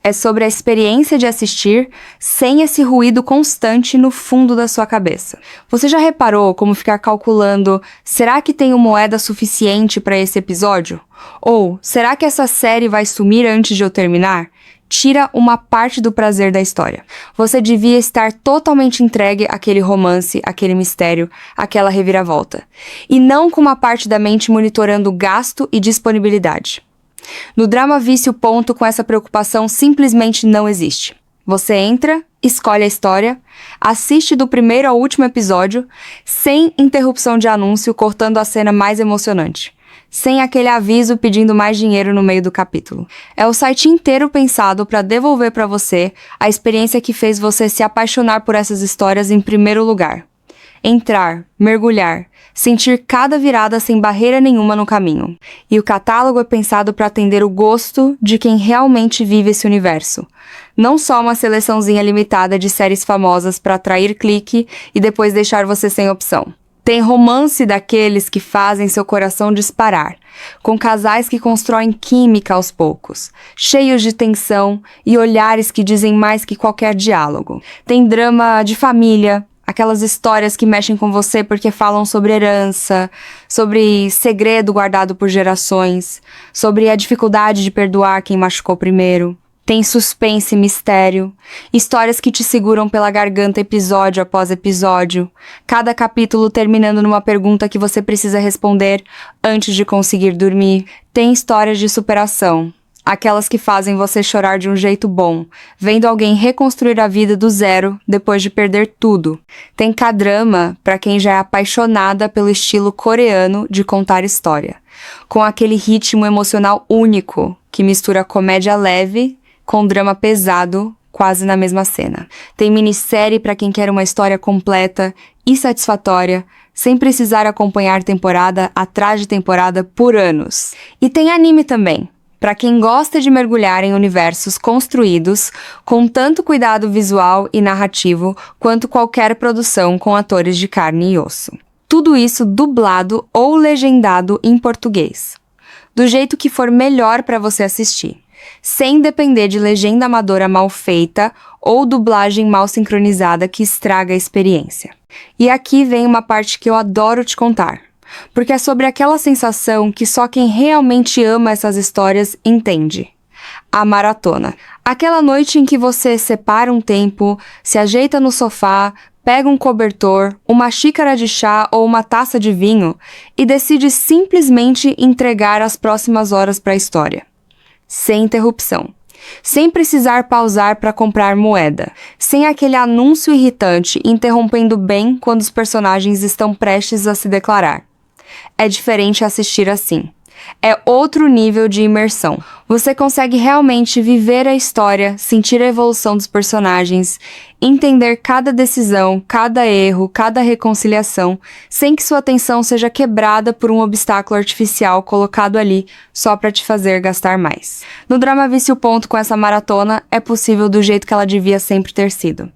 É sobre a experiência de assistir sem esse ruído constante no fundo da sua cabeça. Você já reparou como ficar calculando, será que tenho moeda suficiente para esse episódio? Ou, será que essa série vai sumir antes de eu terminar? tira uma parte do prazer da história. Você devia estar totalmente entregue àquele romance, àquele mistério, àquela reviravolta. E não com uma parte da mente monitorando gasto e disponibilidade. No Drama Vício, ponto com essa preocupação simplesmente não existe. Você entra, escolhe a história, assiste do primeiro ao último episódio, sem interrupção de anúncio cortando a cena mais emocionante. Sem aquele aviso pedindo mais dinheiro no meio do capítulo. É o site inteiro pensado para devolver para você a experiência que fez você se apaixonar por essas histórias em primeiro lugar. Entrar, mergulhar, sentir cada virada sem barreira nenhuma no caminho. E o catálogo é pensado para atender o gosto de quem realmente vive esse universo. Não só uma seleçãozinha limitada de séries famosas para atrair clique e depois deixar você sem opção. Tem romance daqueles que fazem seu coração disparar, com casais que constroem química aos poucos, cheios de tensão e olhares que dizem mais que qualquer diálogo. Tem drama de família, aquelas histórias que mexem com você porque falam sobre herança, sobre segredo guardado por gerações, sobre a dificuldade de perdoar quem machucou primeiro. Tem suspense e mistério, histórias que te seguram pela garganta episódio após episódio, cada capítulo terminando numa pergunta que você precisa responder antes de conseguir dormir. Tem histórias de superação, aquelas que fazem você chorar de um jeito bom, vendo alguém reconstruir a vida do zero depois de perder tudo. Tem K-drama para quem já é apaixonada pelo estilo coreano de contar história, com aquele ritmo emocional único que mistura comédia leve com drama pesado, quase na mesma cena. Tem minissérie para quem quer uma história completa e satisfatória, sem precisar acompanhar temporada atrás de temporada por anos. E tem anime também, para quem gosta de mergulhar em universos construídos com tanto cuidado visual e narrativo quanto qualquer produção com atores de carne e osso. Tudo isso dublado ou legendado em português, do jeito que for melhor para você assistir, sem depender de legenda amadora mal feita ou dublagem mal sincronizada que estraga a experiência. E aqui vem uma parte que eu adoro te contar, porque é sobre aquela sensação que só quem realmente ama essas histórias entende. A maratona. Aquela noite em que você separa um tempo, se ajeita no sofá, pega um cobertor, uma xícara de chá ou uma taça de vinho e decide simplesmente entregar as próximas horas para a história. Sem interrupção, sem precisar pausar para comprar moeda, sem aquele anúncio irritante interrompendo bem quando os personagens estão prestes a se declarar. É diferente assistir assim. É outro nível de imersão. Você consegue realmente viver a história, sentir a evolução dos personagens, entender cada decisão, cada erro, cada reconciliação, sem que sua atenção seja quebrada por um obstáculo artificial colocado ali só para te fazer gastar mais. No Drama Vício, ponto com essa maratona é possível do jeito que ela devia sempre ter sido.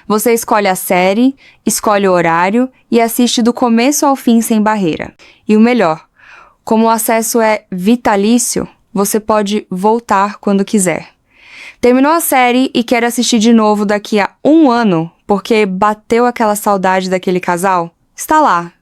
Você escolhe a série, escolhe o horário e assiste do começo ao fim sem barreira. E o melhor, como o acesso é vitalício, você pode voltar quando quiser. Terminou a série e quer assistir de novo daqui a 1 ano porque bateu aquela saudade daquele casal? Está lá,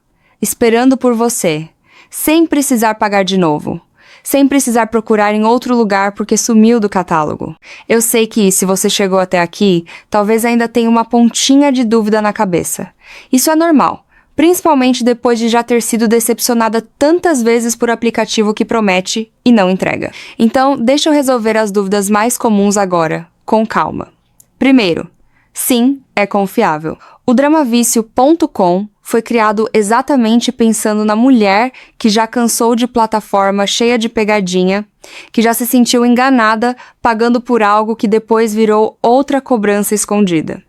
esperando por você, sem precisar pagar de novo, sem precisar procurar em outro lugar porque sumiu do catálogo. Eu sei que, se você chegou até aqui, talvez ainda tenha uma pontinha de dúvida na cabeça. Isso é normal. Principalmente depois de já ter sido decepcionada tantas vezes por aplicativo que promete e não entrega. Então, deixa eu resolver as dúvidas mais comuns agora, com calma. Primeiro, sim, é confiável. O dramavício.com foi criado exatamente pensando na mulher que já cansou de plataforma cheia de pegadinha, que já se sentiu enganada pagando por algo que depois virou outra cobrança escondida.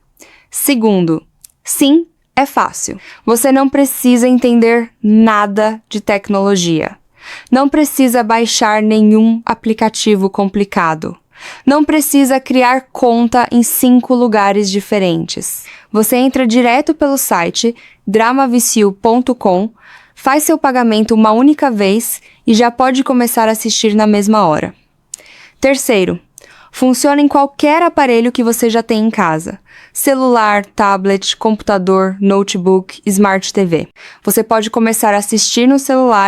Segundo, sim, é fácil. Você não precisa entender nada de tecnologia. Não precisa baixar nenhum aplicativo complicado. Não precisa criar conta em 5 lugares diferentes. Você entra direto pelo site dramavicio.com, faz seu pagamento uma única vez e já pode começar a assistir na mesma hora. Terceiro, funciona em qualquer aparelho que você já tem em casa. Celular, tablet, computador, notebook, Smart TV. Você pode começar a assistir no celular